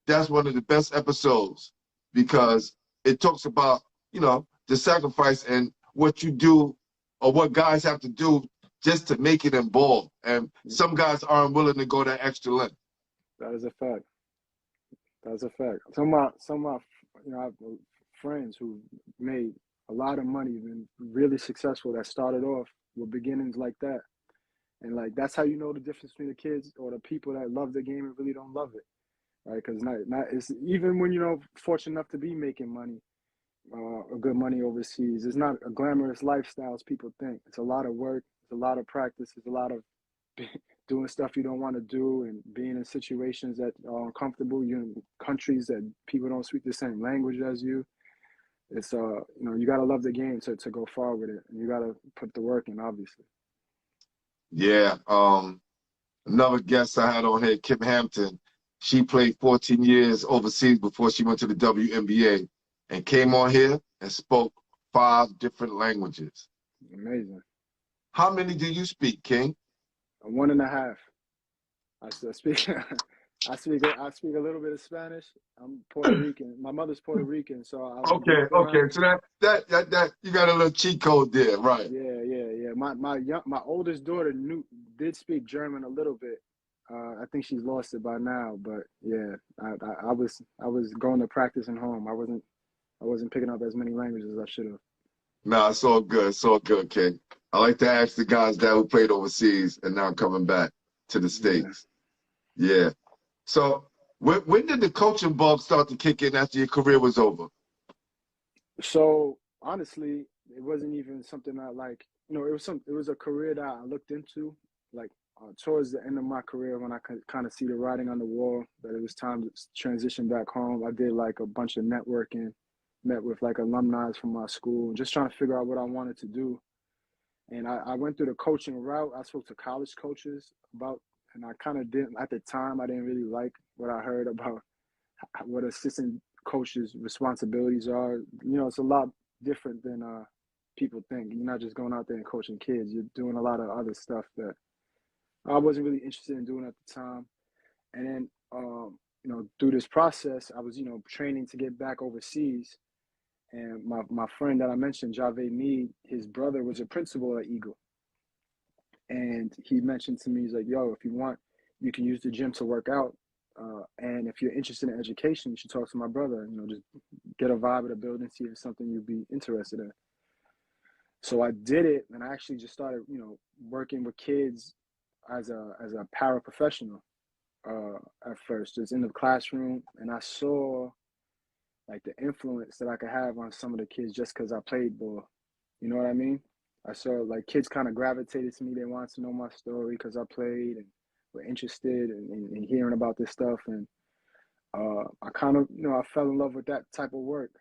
that's one of the best episodes because it talks about, you know, the sacrifice and what you do or what guys have to do just to make it in ball. And some guys aren't willing to go that extra length. That is a fact. That's a fact. Some of my I have friends who made a lot of money, been really successful, that started off with beginnings like that. And like that's how you know the difference between the kids or the people that love the game and really don't love it. Right? Because it's even when fortunate enough to be making money, good money overseas. It's not a glamorous lifestyle as people think. It's a lot of work. It's a lot of practice. It's a lot of doing stuff you don't want to do and being in situations that are uncomfortable. You're in countries that people don't speak the same language as you. It's you gotta love the game to go far with it. And you gotta put the work in, obviously. Yeah. Another guest I had on here, Kim Hampton. She played 14 years overseas before she went to the WNBA and came on here and spoke 5 different languages. Amazing. How many do you speak, King? 1.5. I speak I speak a little bit of Spanish. I'm Puerto Rican. My mother's Puerto Rican, so Okay. So that you got a little cheat code there, right? Yeah. My oldest daughter did speak German a little bit, I think she's lost it by now, but yeah, I was going to practice in home. I wasn't picking up as many languages as I should have. Nah, it's all good. It's all good, King. I like to ask the guys that who played overseas and now coming back to the Yeah. States. Yeah. So when did the coaching bug start to kick in after your career was over? So honestly, it wasn't even something I like. It was a career that I looked into, like towards the end of my career when I could kind of see the writing on the wall that it was time to transition back home. I did like a bunch of networking, met with like alumni from my school, and just trying to figure out what I wanted to do. And I went through the coaching route. I spoke to college coaches about, and I kind of didn't at the time. I didn't really like what I heard about what assistant coaches' responsibilities are. It's a lot different than people think. You're not just going out there and coaching kids. You're doing a lot of other stuff that I wasn't really interested in doing at the time. And then, through this process, I was, training to get back overseas. And my friend that I mentioned, Javed Mead, his brother was a principal at Eagle. And he mentioned to me, he's like, yo, if you want, you can use the gym to work out. And if you're interested in education, you should talk to my brother. Just get a vibe of the building, see if it's something you'd be interested in. So I did it, and I actually just started, working with kids as a paraprofessional at first, just in the classroom. And I saw like the influence that I could have on some of the kids just because I played ball. You know what I mean? I saw like kids kind of gravitated to me. They wanted to know my story because I played and were interested in hearing about this stuff. And I kind of, I fell in love with that type of work.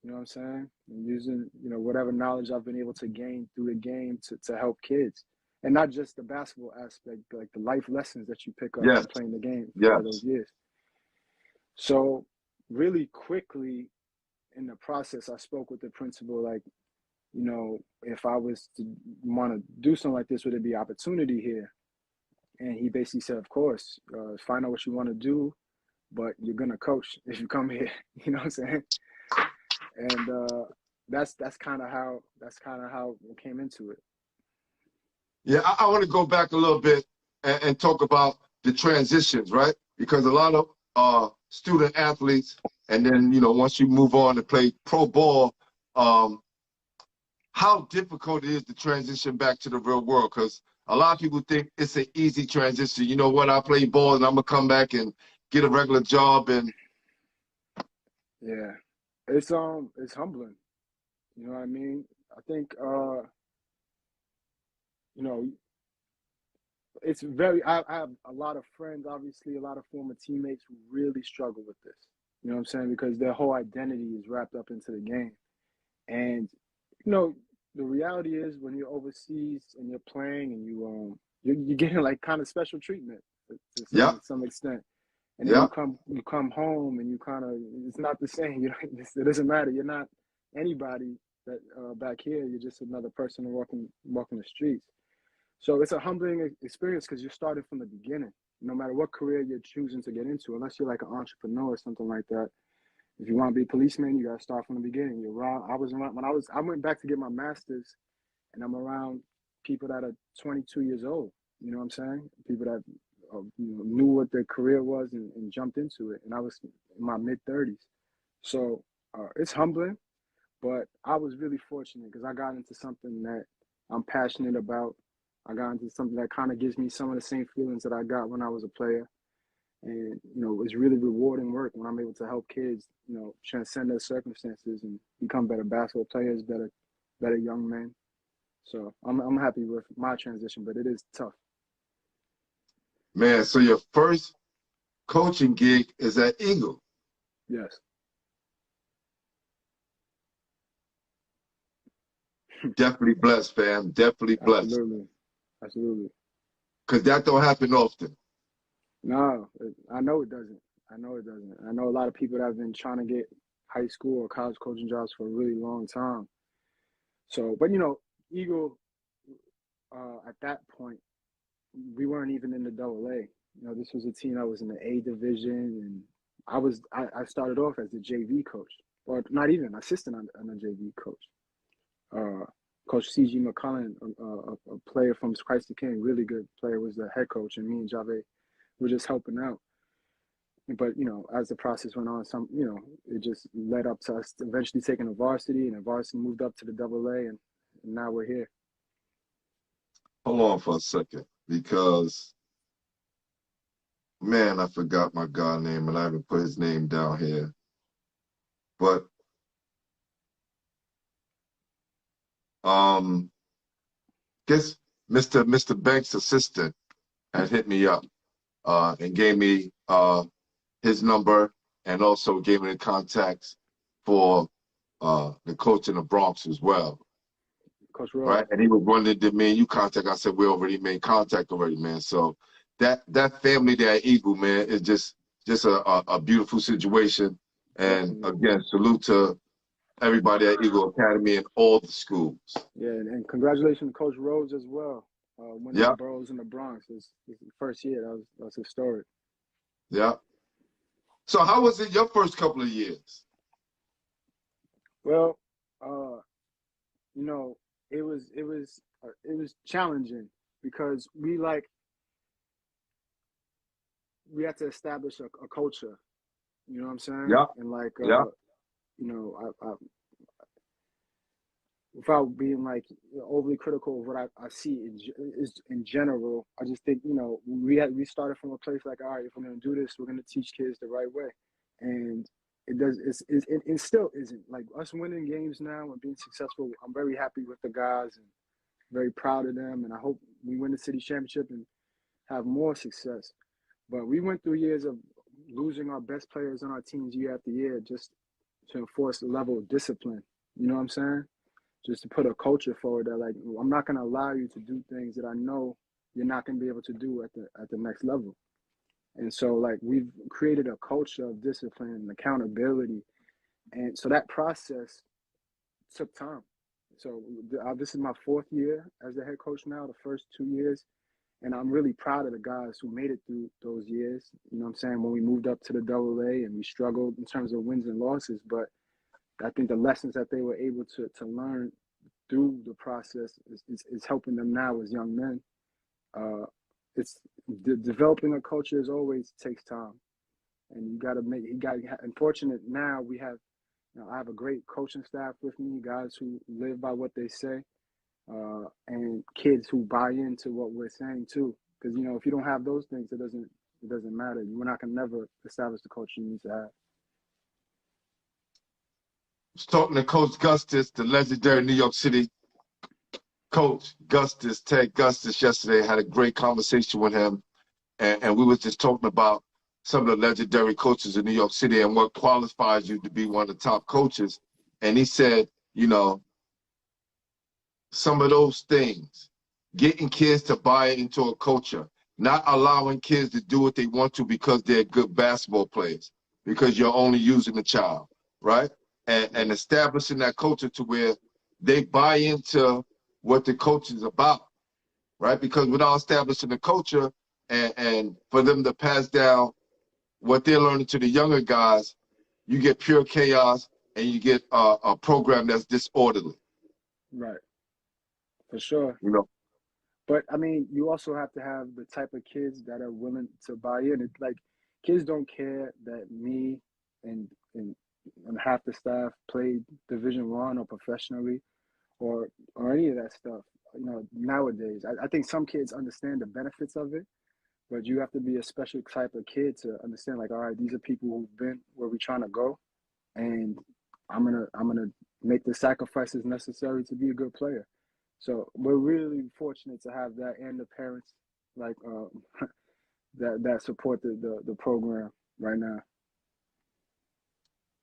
You know what I'm saying? And using, whatever knowledge I've been able to gain through the game to help kids. And not just the basketball aspect, but like the life lessons that you pick up Yes. from playing the game for all Yes. those years. So really quickly in the process, I spoke with the principal, like, if I was to want to do something like this, would there be opportunity here? And he basically said, of course, find out what you want to do, but you're going to coach if you come here. You know what I'm saying? And that's kind of how we came into it. Yeah, I want to go back a little bit and talk about the transitions, right? Because a lot of student athletes, and then, once you move on to play pro ball, how difficult it is to transition back to the real world. Because a lot of people think it's an easy transition. You know what? I play ball and I'm going to come back and get a regular job. And yeah, it's humbling. You know what I mean? I think, it's I have a lot of friends, obviously, a lot of former teammates who really struggle with this. You know what I'm saying? Because their whole identity is wrapped up into the game. And, the reality is when you're overseas and you're playing and you're getting like kind of special treatment to some extent. And then you come home and you kind of, it's not the same. It doesn't matter. You're not anybody that back here. You're just another person walking the streets. So it's a humbling experience because you're starting from the beginning. No matter what career you're choosing to get into, unless you're like an entrepreneur or something like that. If you want to be a policeman, you got to start from the beginning. You're around. I went back to get my master's, and I'm around people that are 22 years old. You know what I'm saying? People that knew what their career was and jumped into it. And I was in my mid 30s. So it's humbling, but I was really fortunate because I got into something that I'm passionate about. I got into something that kind of gives me some of the same feelings that I got when I was a player. And, it's really rewarding work when I'm able to help kids, transcend their circumstances and become better basketball players, better young men. So I'm happy with my transition, but it is tough. man, so your first coaching gig is at Eagle. Yes. Definitely blessed, fam. Definitely blessed. Absolutely. Because that don't happen often. No, I know it doesn't. I know a lot of people that have been trying to get high school or college coaching jobs for a really long time. So, but Eagle, at that point, we weren't even in the AA. This was a team that was in the A division, and I started off as the JV coach, or not even assistant on the JV coach. Coach C.G. McCullen, a player from Christ the King, really good player, was the head coach, and me and Javed we're just helping out. But as the process went on, it just led up to us eventually taking a varsity, and the varsity moved up to the AA, and now we're here. Hold on for a second, because man, I forgot my God name, and I haven't put his name down here. But guess Mr. Banks' assistant had hit me up and gave me his number, and also gave me the contacts for the coach in the Bronx as well. Coach Rose. Right? And he was wondering, did me and you contact? I said, we already made contact already, man. So that family there at Eagle, man, is just a beautiful situation. And Definitely. again, salute to everybody at Eagle Academy and all the schools. Yeah, and congratulations to Coach Rose as well. Winning the Boroughs in the Bronx is the first year. That was historic. Yeah. So how was it your first couple of years? Well, it was challenging because we had to establish a culture. You know what I'm saying? Yeah. And Yeah. I without being overly critical of what I see in general, I just think we started from a place all right, if we're gonna do this, we're gonna teach kids the right way, and it still isn't us winning games now and being successful. I'm very happy with the guys and very proud of them, and I hope we win the city championship and have more success. But we went through years of losing our best players on our teams year after year just to enforce a level of discipline. You know what I'm saying? Just to put a culture forward that I'm not going to allow you to do things that I know you're not going to be able to do at the next level. And so we've created a culture of discipline and accountability. And so that process took time. So this is my 4th year as the head coach now, the first 2 years. And I'm really proud of the guys who made it through those years. You know what I'm saying? When we moved up to the AA and we struggled in terms of wins and losses, but I think the lessons that they were able to learn through the process is helping them now as young men. It's developing a culture always takes time, and you got to unfortunate now we have, I have a great coaching staff with me, guys who live by what they say, and kids who buy into what we're saying too. Because if you don't have those things, it doesn't matter. We're not gonna never establish the culture you need to have. I was talking to Coach Gustis, the legendary New York City coach, Ted Gustis, yesterday. Had a great conversation with him, and we was just talking about some of the legendary coaches in New York City and what qualifies you to be one of the top coaches. And he said, some of those things, getting kids to buy into a culture, not allowing kids to do what they want to because they're good basketball players, because you're only using the child, right? And establishing that culture to where they buy into what the coach is about, right? Because without establishing the culture and for them to pass down what they're learning to the younger guys, you get pure chaos and you get a program that's disorderly. Right. For sure. But I mean, you also have to have the type of kids that are willing to buy in. It's kids don't care that me and half the staff played Division I or professionally or any of that stuff. Nowadays, I think some kids understand the benefits of it, but you have to be a special type of kid to understand all right, these are people who've been where we're trying to go, and I'm gonna make the sacrifices necessary to be a good player. So we're really fortunate to have that, and the parents that support the program right now.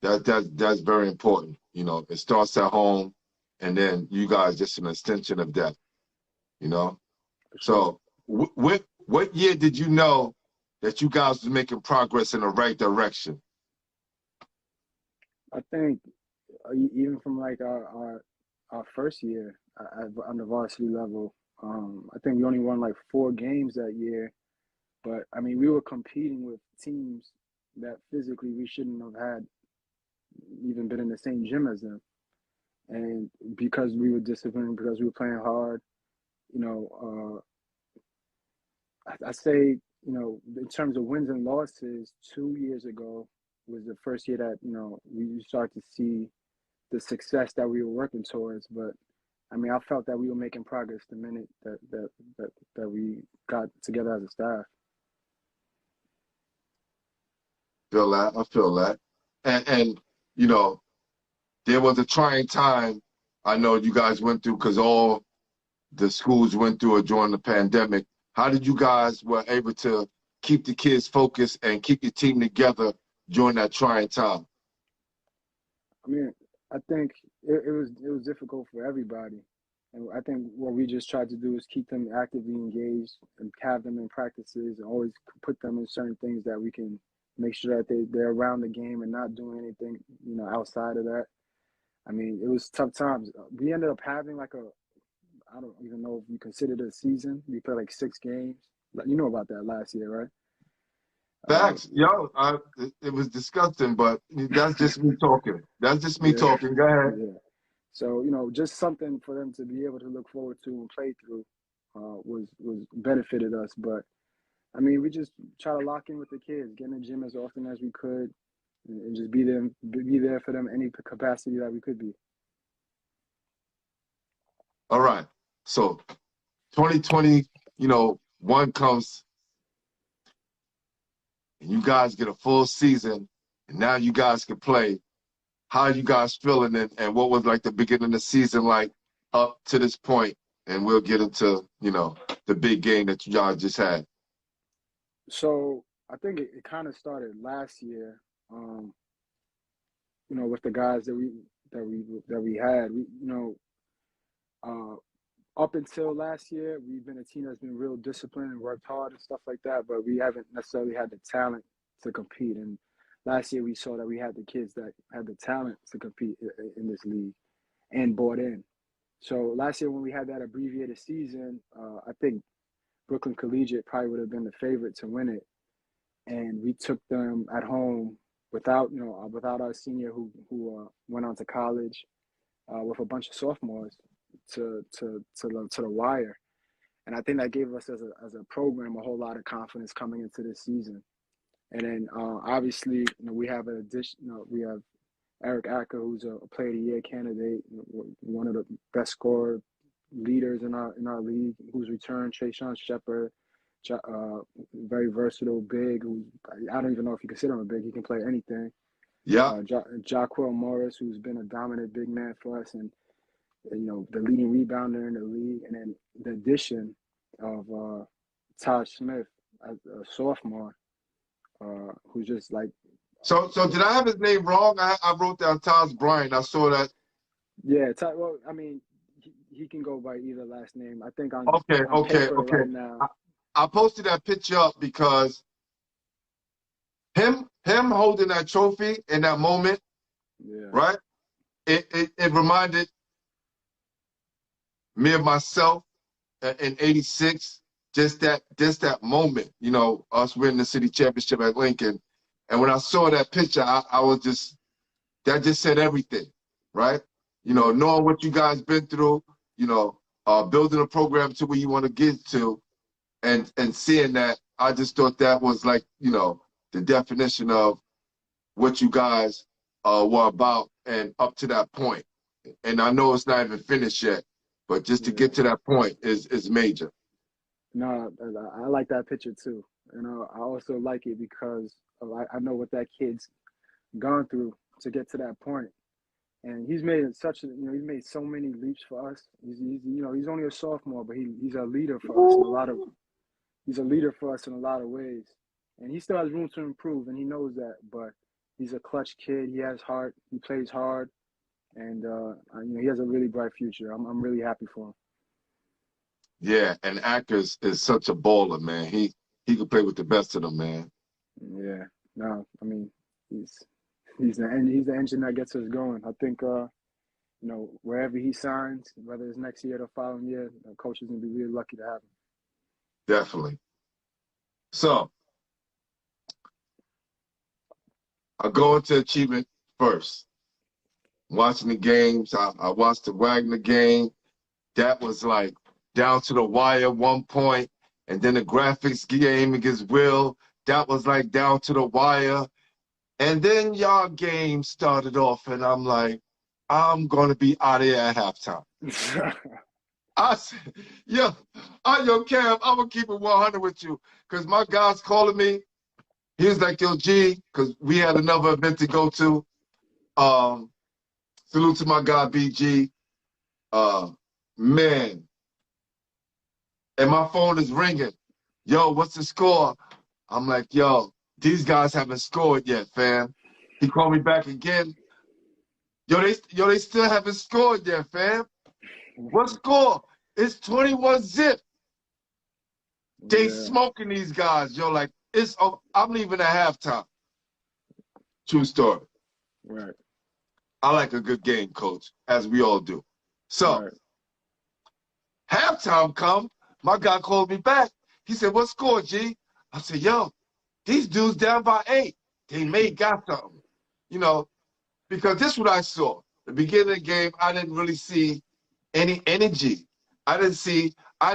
That's very important. It starts at home, and then you guys just an extension of that. Sure. So what year did you know that you guys was making progress in the right direction? I think even from our first year on the varsity level, I think we only won 4 games that year, but I mean we were competing with teams that physically we shouldn't have had even been in the same gym as them, and because we were disciplined, because we were playing hard, I say you know, in terms of wins and losses, 2 years ago was the first year that, you know, we started to see the success that we were working towards. But I mean, I felt that we were making progress the minute that we got together as a staff. Feel that? I feel that. And you know, there was a trying time I know you guys went through because all the schools went through it during the pandemic. How did you guys were able to keep the kids focused and keep your team together during that trying time? I mean, I think it was difficult for everybody, and I think what we just tried to do is keep them actively engaged and have them in practices and always put them in certain things that we can make sure that they're around the game and not doing anything, you know, outside of that. I mean, it was tough times. We ended up having like I don't even know if you consider it a season. We played like 6 games. You know about that last year, right? Facts, yo, it was disgusting, but that's just me talking. That's just me Yeah, talking. Go ahead. yeah. So, you know, just something for them to be able to look forward to and play through was benefited us. But I mean, we just try to lock in with the kids, get in the gym as often as we could, and just be there for them any capacity that we could be. All right. So 2020, you know, one comes and you guys get a full season, and now you guys can play. How are you guys feeling, and what was like the beginning of the season like up to this point? And we'll get into, you know, the big game that you guys just had. So I think it kind of started last year, you know, with the guys that we had. You know, up until last year, we've been a team that's been real disciplined and worked hard and stuff like that, but we haven't necessarily had the talent to compete. And last year, we saw that we had the kids that had the talent to compete in this league and bought in. So last year, when we had that abbreviated season, I think Brooklyn Collegiate probably would have been the favorite to win it, and we took them at home without our senior who went on to college with a bunch of sophomores to the wire. And I think that gave us as a program a whole lot of confidence coming into this season. And then obviously, you know, we have we have Eric Acker, who's a Player of the Year candidate, one of the best scorer leaders in our league, who's returned. Trayshawn Shepard, very versatile big. Who I don't even know if you consider him a big. He can play anything. Yeah. Jaquil Morris, who's been a dominant big man for us, and you know, the leading rebounder in the league. And then the addition of Todd Smith, a sophomore, who's just like. So did I have his name wrong? I wrote down Taj Bryant. I saw that. Yeah, well, I mean, he can go by either last name. I think on Okay. paper right now. I posted that picture up because him holding that trophy in that moment, Yeah. right? It reminded me of myself in '86. Just that moment, you know, us winning the city championship at Lincoln. And when I saw that picture, I was just, that just said everything, right? You know, knowing what you guys been through, you know, building a program to where you want to get to, and seeing that, I just thought that was like, you know, the definition of what you guys were about and up to that point. And I know it's not even finished yet, but just to get to that point is major. No, I like that picture too. You know, I also like it because I know what that kid's gone through to get to that point. And he's made he's made so many leaps for us. He's only a sophomore, but he's a leader for us he's a leader for us in a lot of ways. And he still has room to improve, and he knows that. But he's a clutch kid. He has heart. He plays hard, and he has a really bright future. I'm really happy for him. Yeah, and Acker is such a baller, man. He can play with the best of them, man. Yeah. No, I mean, he's the engine that gets us going. I think wherever he signs, whether it's next year or the following year, the coach is gonna be really lucky to have him. Definitely. So I go into achievement first. Watching the games, I watched the Wagner game. That was like down to the wire at one point, and then the graphics game against Will, that was like down to the wire. And then y'all game started off, and I'm like, I'm gonna be out of here at halftime. I said, yo, Cam, I'm gonna keep it 100 with you, cause my guy's calling me. He was like, yo, G, cause we had another event to go to. Salute to my guy, BG. Man, and my phone is ringing. Yo, what's the score? I'm like, yo, these guys haven't scored yet, fam. He called me back again. Yo, they still haven't scored yet, fam. What score? It's 21-zip. They smoking these guys, yo. Like, I'm leaving at halftime. True story. Right. I like a good game, coach, as we all do. So, halftime come, my guy called me back. He said, what score, G? I said, yo, these dudes down by 8. They may got something. You know, because this is what I saw. The beginning of the game, I didn't really see any energy. I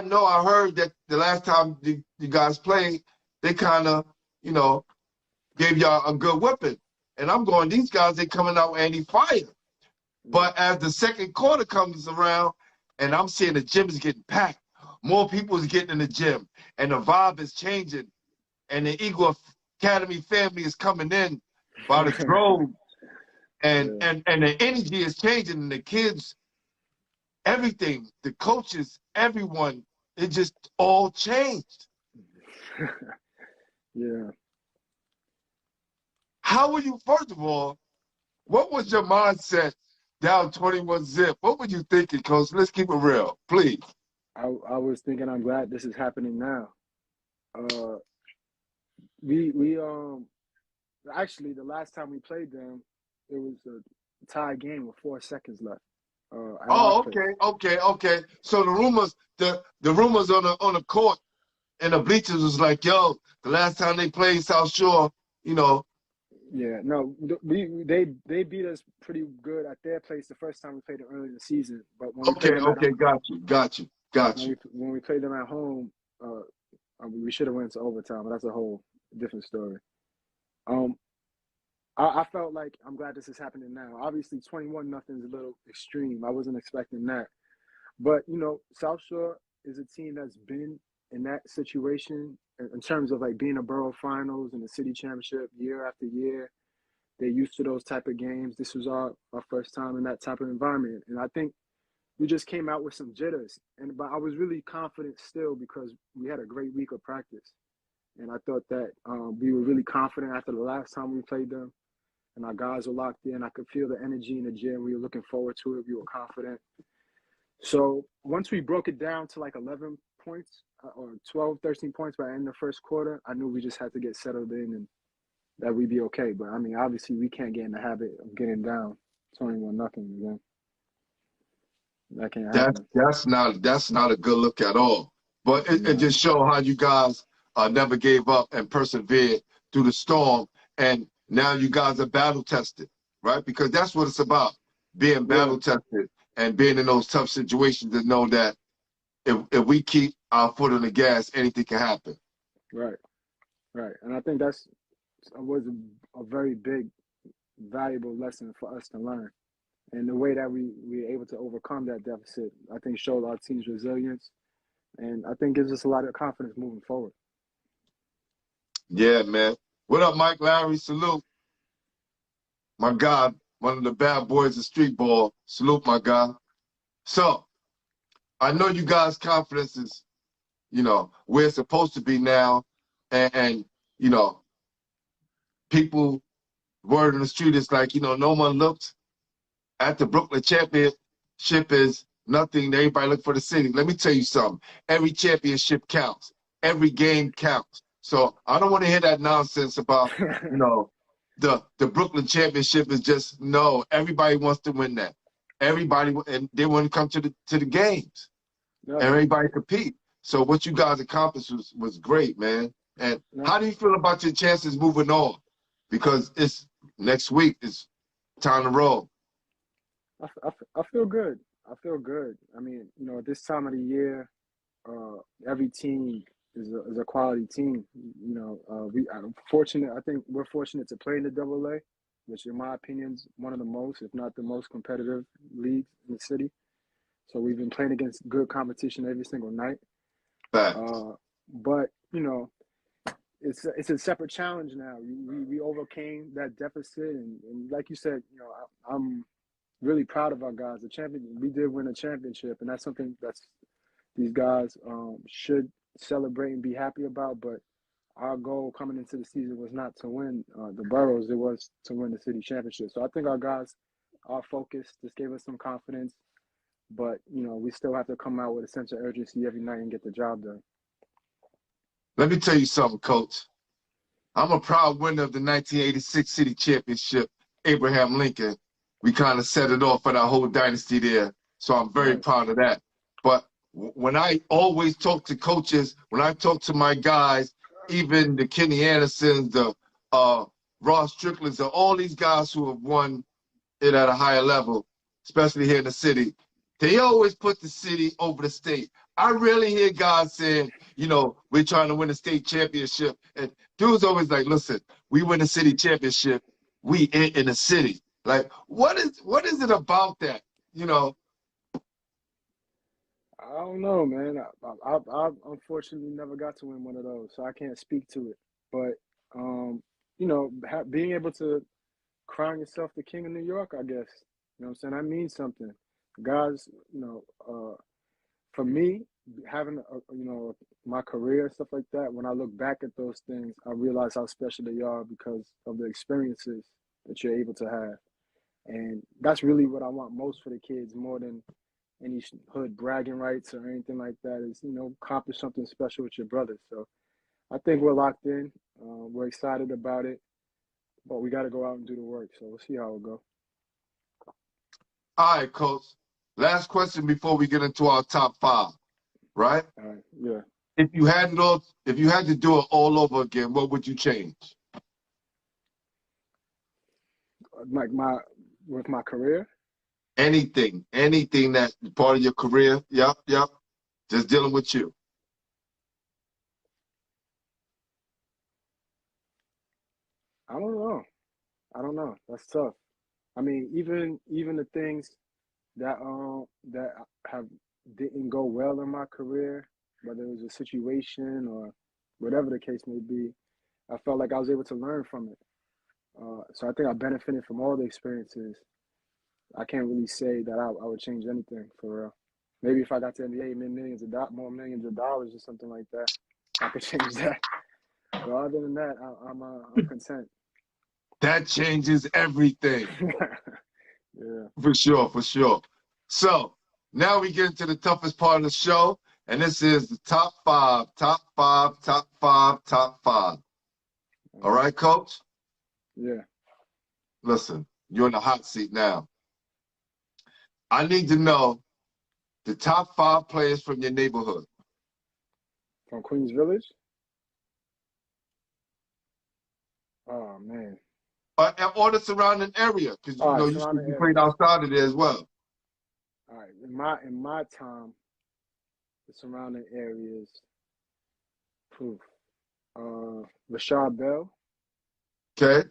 know I heard that the last time you guys played, they kind of, you know, gave y'all a good whipping. And I'm going, these guys, they coming out with any fire. But as the second quarter comes around, and I'm seeing the gym is getting packed, more people is getting in the gym, and the vibe is changing, and the Eagle Academy family is coming in by the drove, and the energy is changing, and the kids, everything, the coaches, everyone, it just all changed. Yeah. How were you, first of all, what was your mindset down 21-zip? What were you thinking, Coach? Let's keep it real, please. I was thinking, I'm glad this is happening now. We actually, the last time we played them, it was a tie game with 4 seconds left. Okay. So the rumors on the court and the bleachers was like, yo, the last time they played South Shore, you know. Yeah, no, they beat us pretty good at their place the first time we played them early in the season. But when we played them got you. When we played them at home, we should have went to overtime, but that's a whole different story. I felt like I'm glad this is happening now. Obviously, 21-0 is a little extreme. I wasn't expecting that. But, you know, South Shore is a team that's been in that situation in terms of like being a borough finals and the city championship year after year. They're used to those type of games. This was our first time in that type of environment. And I think we just came out with some jitters. But I was really confident still because we had a great week of practice. And I thought that we were really confident after the last time we played them. And our guys were locked in. I could feel the energy in the gym. We were looking forward to it. We were confident. So once we broke it down to like 11 points or 12, 13 points by the end of the first quarter, I knew we just had to get settled in and that we'd be okay. But, I mean, obviously we can't get in the habit of getting down 21-0 again. That can't happen. That's not a good look at all. But it just showed how you guys never gave up and persevered through the storm. And now you guys are battle tested, right? Because that's what it's about, being battle tested and being in those tough situations and know that if we keep our foot on the gas, anything can happen. Right. And I think that was a very big, valuable lesson for us to learn. And the way that we were able to overcome that deficit, I think showed our team's resilience and I think gives us a lot of confidence moving forward. Yeah, man. What up, Mike Larry? Salute. My guy, one of the bad boys of street ball. Salute, my guy. So, I know you guys' confidence is, you know, where it's supposed to be now. And you know, people, word on the street is like, you know, no one looked at the Brooklyn championship as nothing. Everybody look for the city. Let me tell you something. Every championship counts. Every game counts. So I don't want to hear that nonsense about, you know, the Brooklyn championship is just, no, everybody wants to win that. Everybody, and they want to come to the games. And everybody compete. So what you guys accomplished was great, man. And how do you feel about your chances moving on? Because it's next week, it's time to roll. I feel good. I mean, you know, at this time of the year, every team is a quality team. You know, I'm fortunate. I think we're fortunate to play in the AA, which in my opinion is one of the most, if not the most competitive leagues in the city. So we've been playing against good competition every single night. Facts. But you know, it's a separate challenge now. We overcame that deficit, and like you said, you know, I'm really proud of our guys. We did win a championship, and that's something that's these guys should celebrate and be happy about. But our goal coming into the season was not to win the boroughs; it was to win the city championship. So I think our guys are focused. This gave us some confidence. But you know, we still have to come out with a sense of urgency every night and get the job done. Let me tell you something, Coach. I'm a proud winner of the 1986 City Championship, Abraham Lincoln. We kind of set it off for that whole dynasty there, so I'm very Nice. proud of that. But when I always talk to coaches, when I talk to my guys, even the Kenny Andersons, the Ross Stricklands, and all these guys who have won it at a higher level, especially here in the city, they always put the city over the state. I rarely hear guys saying, you know, we're trying to win a state championship. And dudes always like, listen, we win a city championship, we in the city. Like, what is it about that? You know? I don't know, man. I unfortunately never got to win one of those, so I can't speak to it. But you know, being able to crown yourself the king of New York, I guess. You know what I'm saying? That means something. Guys, you know, for me, having you know, my career and stuff like that, when I look back at those things, I realize how special they are because of the experiences that you're able to have. And that's really what I want most for the kids, more than any hood bragging rights or anything like that, is, you know, accomplish something special with your brothers. So I think we're locked in. We're excited about it, but we got to go out and do the work. So we'll see how it goes. All right, Coach. Last question before we get into our top 5, right? All right. Yeah. If you had to do it all over again, what would you change? Like with my career. Anything that part of your career. Yep. Just dealing with you. I don't know. That's tough. I mean, even the things that have didn't go well in my career, whether it was a situation or whatever the case may be, I felt like I was able to learn from it. So I think I benefited from all the experiences. I can't really say that I would change anything for real. Maybe if I got to NBA, more millions of dollars or something like that, I could change that. But other than that, I'm content. That changes everything. Yeah. For sure. So now we get into the toughest part of the show, and this is the top 5. All right, Coach? Yeah. Listen, you're in the hot seat now. I need to know the top 5 players from your neighborhood. From Queens Village? Oh man. Or the surrounding area, because you know Surrounding you played areas. outside of there as well. All right. In my time, the surrounding areas. Poof. Rashad Bell. Okay?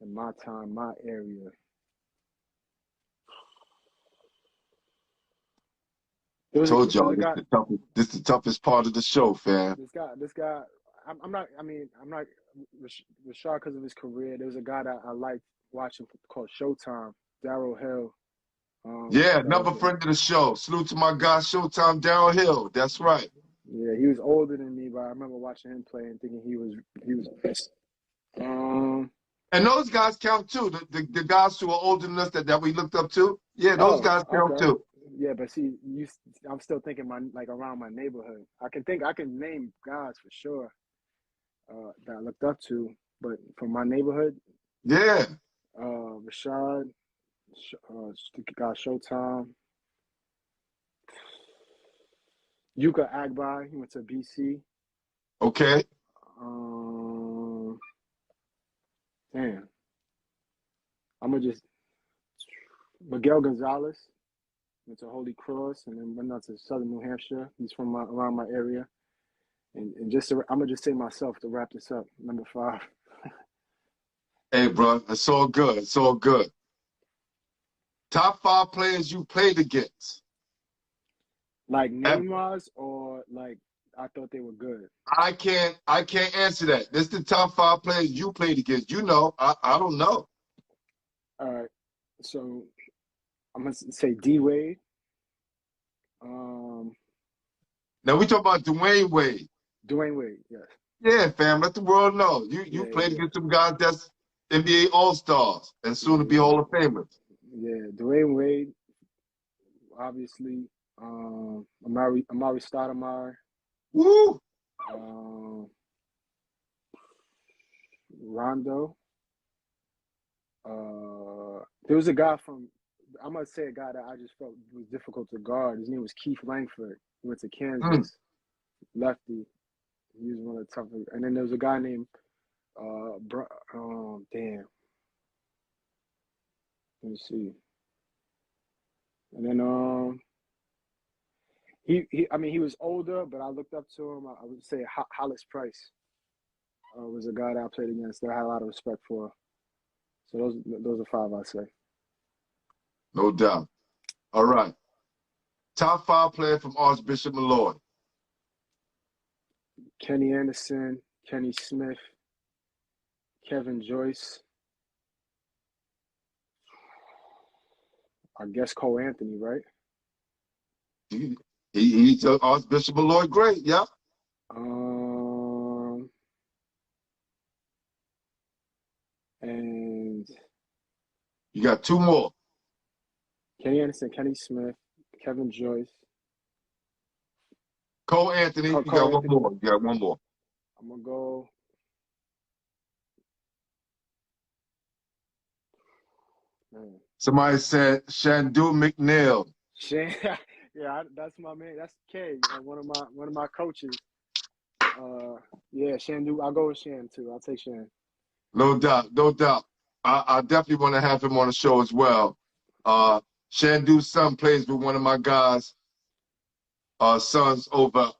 In my time, my area. Told There was y'all a guy. this the toughest part of the show, fam. This guy. I'm not. I mean, I'm not Rashad because of his career. There was a guy that I liked watching called Showtime. Daryl Hill. Yeah, That was another friend of the show. Salute to my guy, Showtime Daryl Hill. That's right. Yeah, he was older than me, but I remember watching him play and thinking he was pissed. And those guys count too. The guys who are older than us that we looked up to. Yeah, those Oh, guys count okay. too. Yeah, but see, I'm still thinking around my neighborhood. I can name guys for sure that I looked up to, but from my neighborhood, Yeah. Rashad, got Showtime, Yuka Agbai, he went to BC. Okay. Damn, I'm gonna just Miguel Gonzalez. went to Holy Cross, and then went out to Southern New Hampshire. He's from around my area. And just I'm gonna just say myself to wrap this up. Number 5. Hey, bro, it's all good. It's all good. Top 5 players you played against. Like name-wise, or like I thought they were good. I can't answer that. This is the top 5 players you played against. You know, I don't know. All right, so I'm gonna say D Wade. Now we talk about Dwayne Wade. Dwayne Wade, yes. Yeah, fam. Let the world know you played against some guys that's NBA All-Stars and soon to be Hall of Famers. Yeah, Dwayne Wade, obviously. Amari Stoudemire. Woo! Rondo. There was a guy I'm gonna say a guy that I just felt was difficult to guard. His name was Keith Langford. He went to Kansas, lefty. He was one of the tougher. And then there was a guy named damn. Let me see. And then he was older, but I looked up to him. I would say Hollis Price was a guy that I played against that I had a lot of respect for. So those are 5, I'd say. No doubt. All right. Top 5 player from Archbishop Molloy. Kenny Anderson, Kenny Smith, Kevin Joyce. I guess Cole Anthony, right? He's Archbishop Molloy Great, yeah. And you got 2 more. Kenny Anderson, Kenny Smith, Kevin Joyce. Cole Anthony, you got one more. You got one more. I'm gonna go. Man. Somebody said Shandu McNeil. Yeah, that's my man. That's K, one of my coaches. Yeah, Shandu. I'll go with Shan too. I'll take Shan. No doubt, no doubt. I definitely want to have him on the show as well. Shandu's son plays with one of my guys' sons over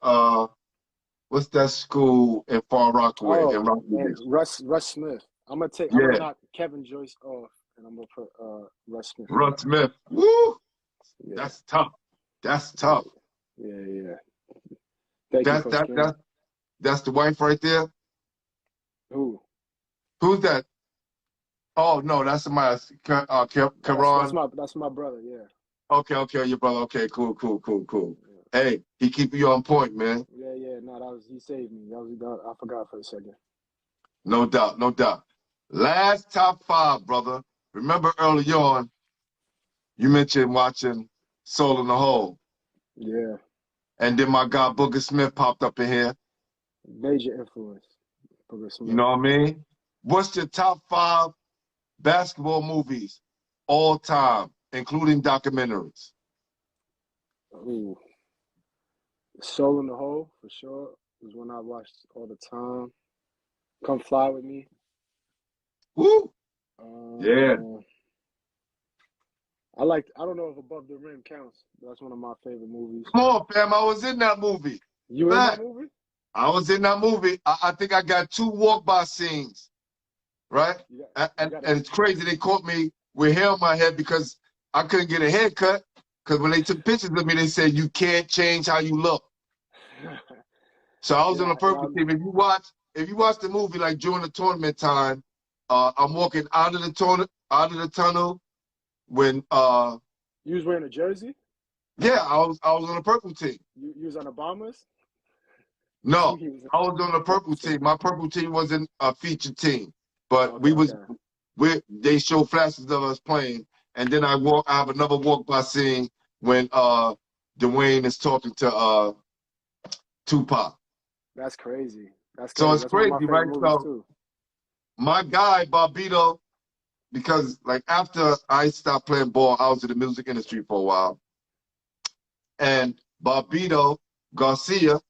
what's that school in Far Rockaway? Oh, in Rockaway. Russ Smith. I'm gonna knock Kevin Joyce off, and I'm gonna put Russ Smith. Russ Smith. Woo! Yeah. That's tough. That's tough. Yeah. That's the wife right there. Who? Who's that? Oh no, that's somebody else. Karan. That's my brother. Yeah. Okay, your brother. Okay, cool. Yeah. Hey, he keeping you on point, man. Yeah. No, he saved me. I forgot for a second. No doubt, no doubt. Last top 5, brother. Remember early on, you mentioned watching Soul in the Hole. Yeah. And then my guy Booger Smith popped up in here. Major influence. Booger Smith. You know what I mean? What's your top 5 basketball movies all time, including documentaries? Ooh. Soul in the Hole, for sure, was one I watched all the time. Come Fly With Me. Woo! Yeah. I don't know if Above the Rim counts. That's one of my favorite movies. Come on, fam. I was in that movie. You were in that movie? I was in that movie. I think I got 2 walk-by scenes, right? And it's crazy. They caught me with hair on my head because I couldn't get a haircut. Because when they took pictures of me, they said, you can't change how you look. So I was on the purple team. If you watch the movie, like during the tournament time, I'm walking out of the tunnel when you was wearing a jersey? Yeah, I was on the purple team. You was on the Bombers? No, I was on the purple team. My purple team wasn't a featured team, but they show flashes of us playing. And then I have another walk-by scene when Dwayne is talking to Tupac. That's crazy. So it's crazy, right? So my guy, Barbito, because like after I stopped playing ball, I was in the music industry for a while. And Barbito Garcia,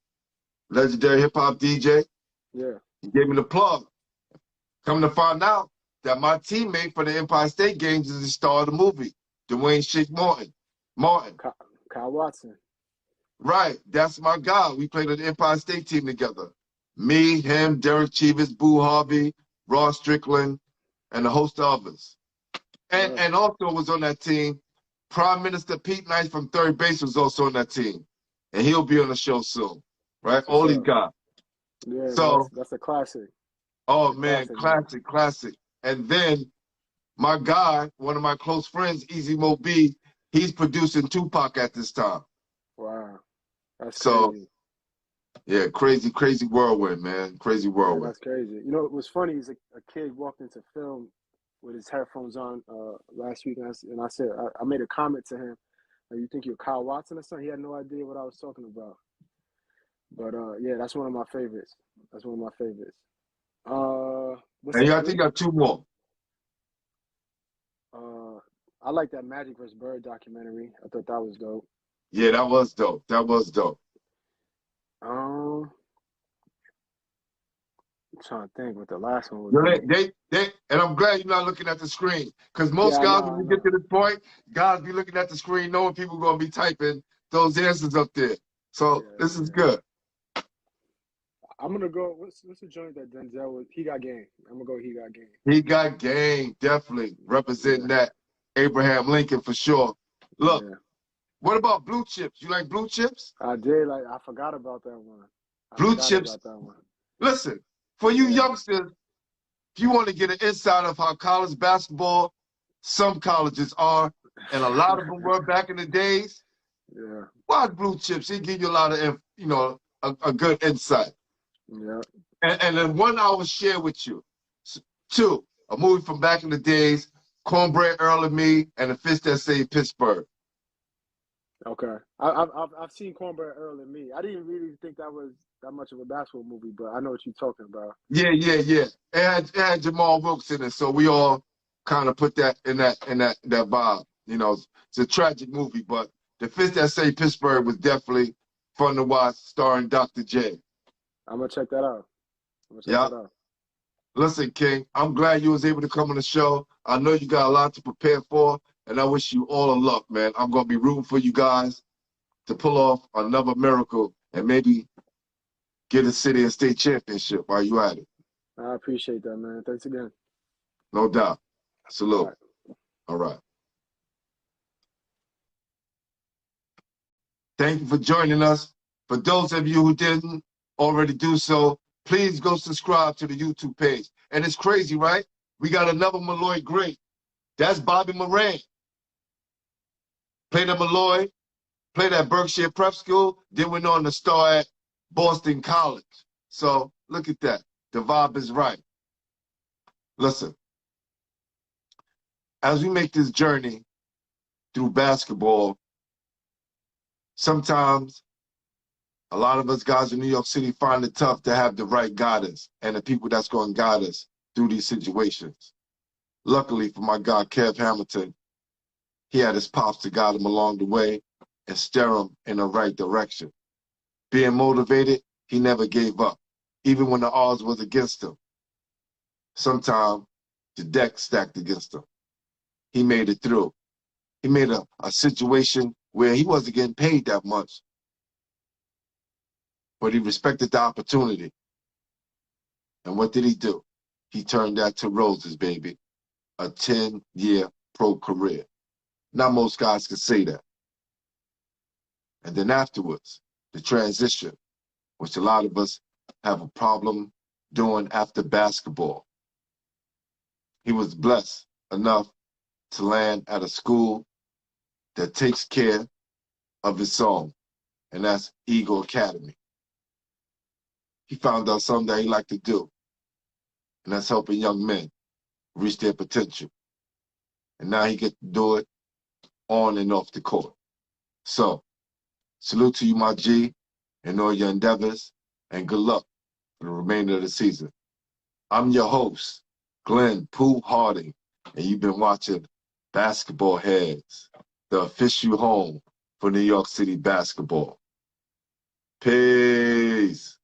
legendary hip-hop DJ, he gave me the plug. Come to find out that my teammate for the Empire State Games is the star of the movie, Dwayne Shake Morton. Martin. Kyle Watson. Right, that's my guy. We played on the Empire State team together. Me, him, Derek Chivas, Boo Harvey, Ross Strickland, and a host of others. And also was on that team. Prime Minister Pete Knight from third base was also on that team. And he'll be on the show soon. Right? All these guys. Yeah, so that's a classic. Oh man, classic. And then my guy, one of my close friends, Easy Mo B, he's producing Tupac at this time. Wow. That's so crazy. Yeah, crazy whirlwind, man. Crazy whirlwind. Yeah, that's crazy. You know, what's funny is a kid walked into film with his headphones on last week, and I said, I made a comment to him, you think you're Kyle Watson or something? He had no idea what I was talking about. But yeah, that's one of my favorites. And I think you got two more. I like that Magic vs. Bird documentary. I thought that was dope. Yeah, that was dope. I'm trying to think what the last one was. And I'm glad you're not looking at the screen, because most guys, when you get to this point, guys be looking at the screen knowing people are going to be typing those answers up there. So this is good. I'm going to go, what's the joint that Denzel was? He Got Game. I'm going to go He Got Game. He Got Game, definitely. Representing that Abraham Lincoln for sure. Look, what about Blue Chips? You like Blue Chips? I did. I forgot about that one. Blue Chips. Listen, for you youngsters, if you want to get an insight of how college basketball, some colleges are, and a lot of them were back in the days, watch Blue Chips. It give you a lot of, a good insight. Yeah. And then one I will share with you. Two, a movie from back in the days, Cornbread Earl and Me, and The Fist That Saved Pittsburgh. Okay. I've seen Cornbread Earl and Me. I didn't really think that was that much of a basketball movie, but I know what you're talking about. Yeah. It had Jamal Wilkes in it, so we all kind of put that in that vibe. It's a tragic movie, but The Fist That Saved Pittsburgh was definitely fun to watch, starring Dr. J. I'm gonna check that out. Listen, King, I'm glad you was able to come on the show. I know you got a lot to prepare for, and I wish you all the luck, man. I'm gonna be rooting for you guys to pull off another miracle and maybe get a city and state championship while you at it. I appreciate that, man. Thanks again. No doubt. Salute. All right. Thank you for joining us. For those of you who didn't already do so, please go subscribe to the YouTube page. And it's crazy, right? We got another Molloy great. That's Bobby Moran. Played at Molloy, played at Berkshire Prep School, then went on to star at Boston College. So look at that. The vibe is right. Listen, as we make this journey through basketball, sometimes a lot of us guys in New York City find it tough to have the right guidance and the people that's going to guide us through these situations. Luckily for my guy, Kev Hamilton, he had his pops to guide him along the way and steer him in the right direction. Being motivated, he never gave up, even when the odds was against him. Sometimes the deck stacked against him. He made it through. He made a situation where he wasn't getting paid that much, but he respected the opportunity. And what did he do? He turned that to roses, baby. A 10-year pro career. Not most guys can say that. And then afterwards, the transition, which a lot of us have a problem doing after basketball. He was blessed enough to land at a school that takes care of its own, and that's Eagle Academy. He found out something that he liked to do, and that's helping young men reach their potential. And now he gets to do it on and off the court. So, salute to you, my G, and all your endeavors, and good luck for the remainder of the season. I'm your host, Glenn Pooh Harding, and you've been watching Basketballheadzz, the official home for New York City basketball. Peace.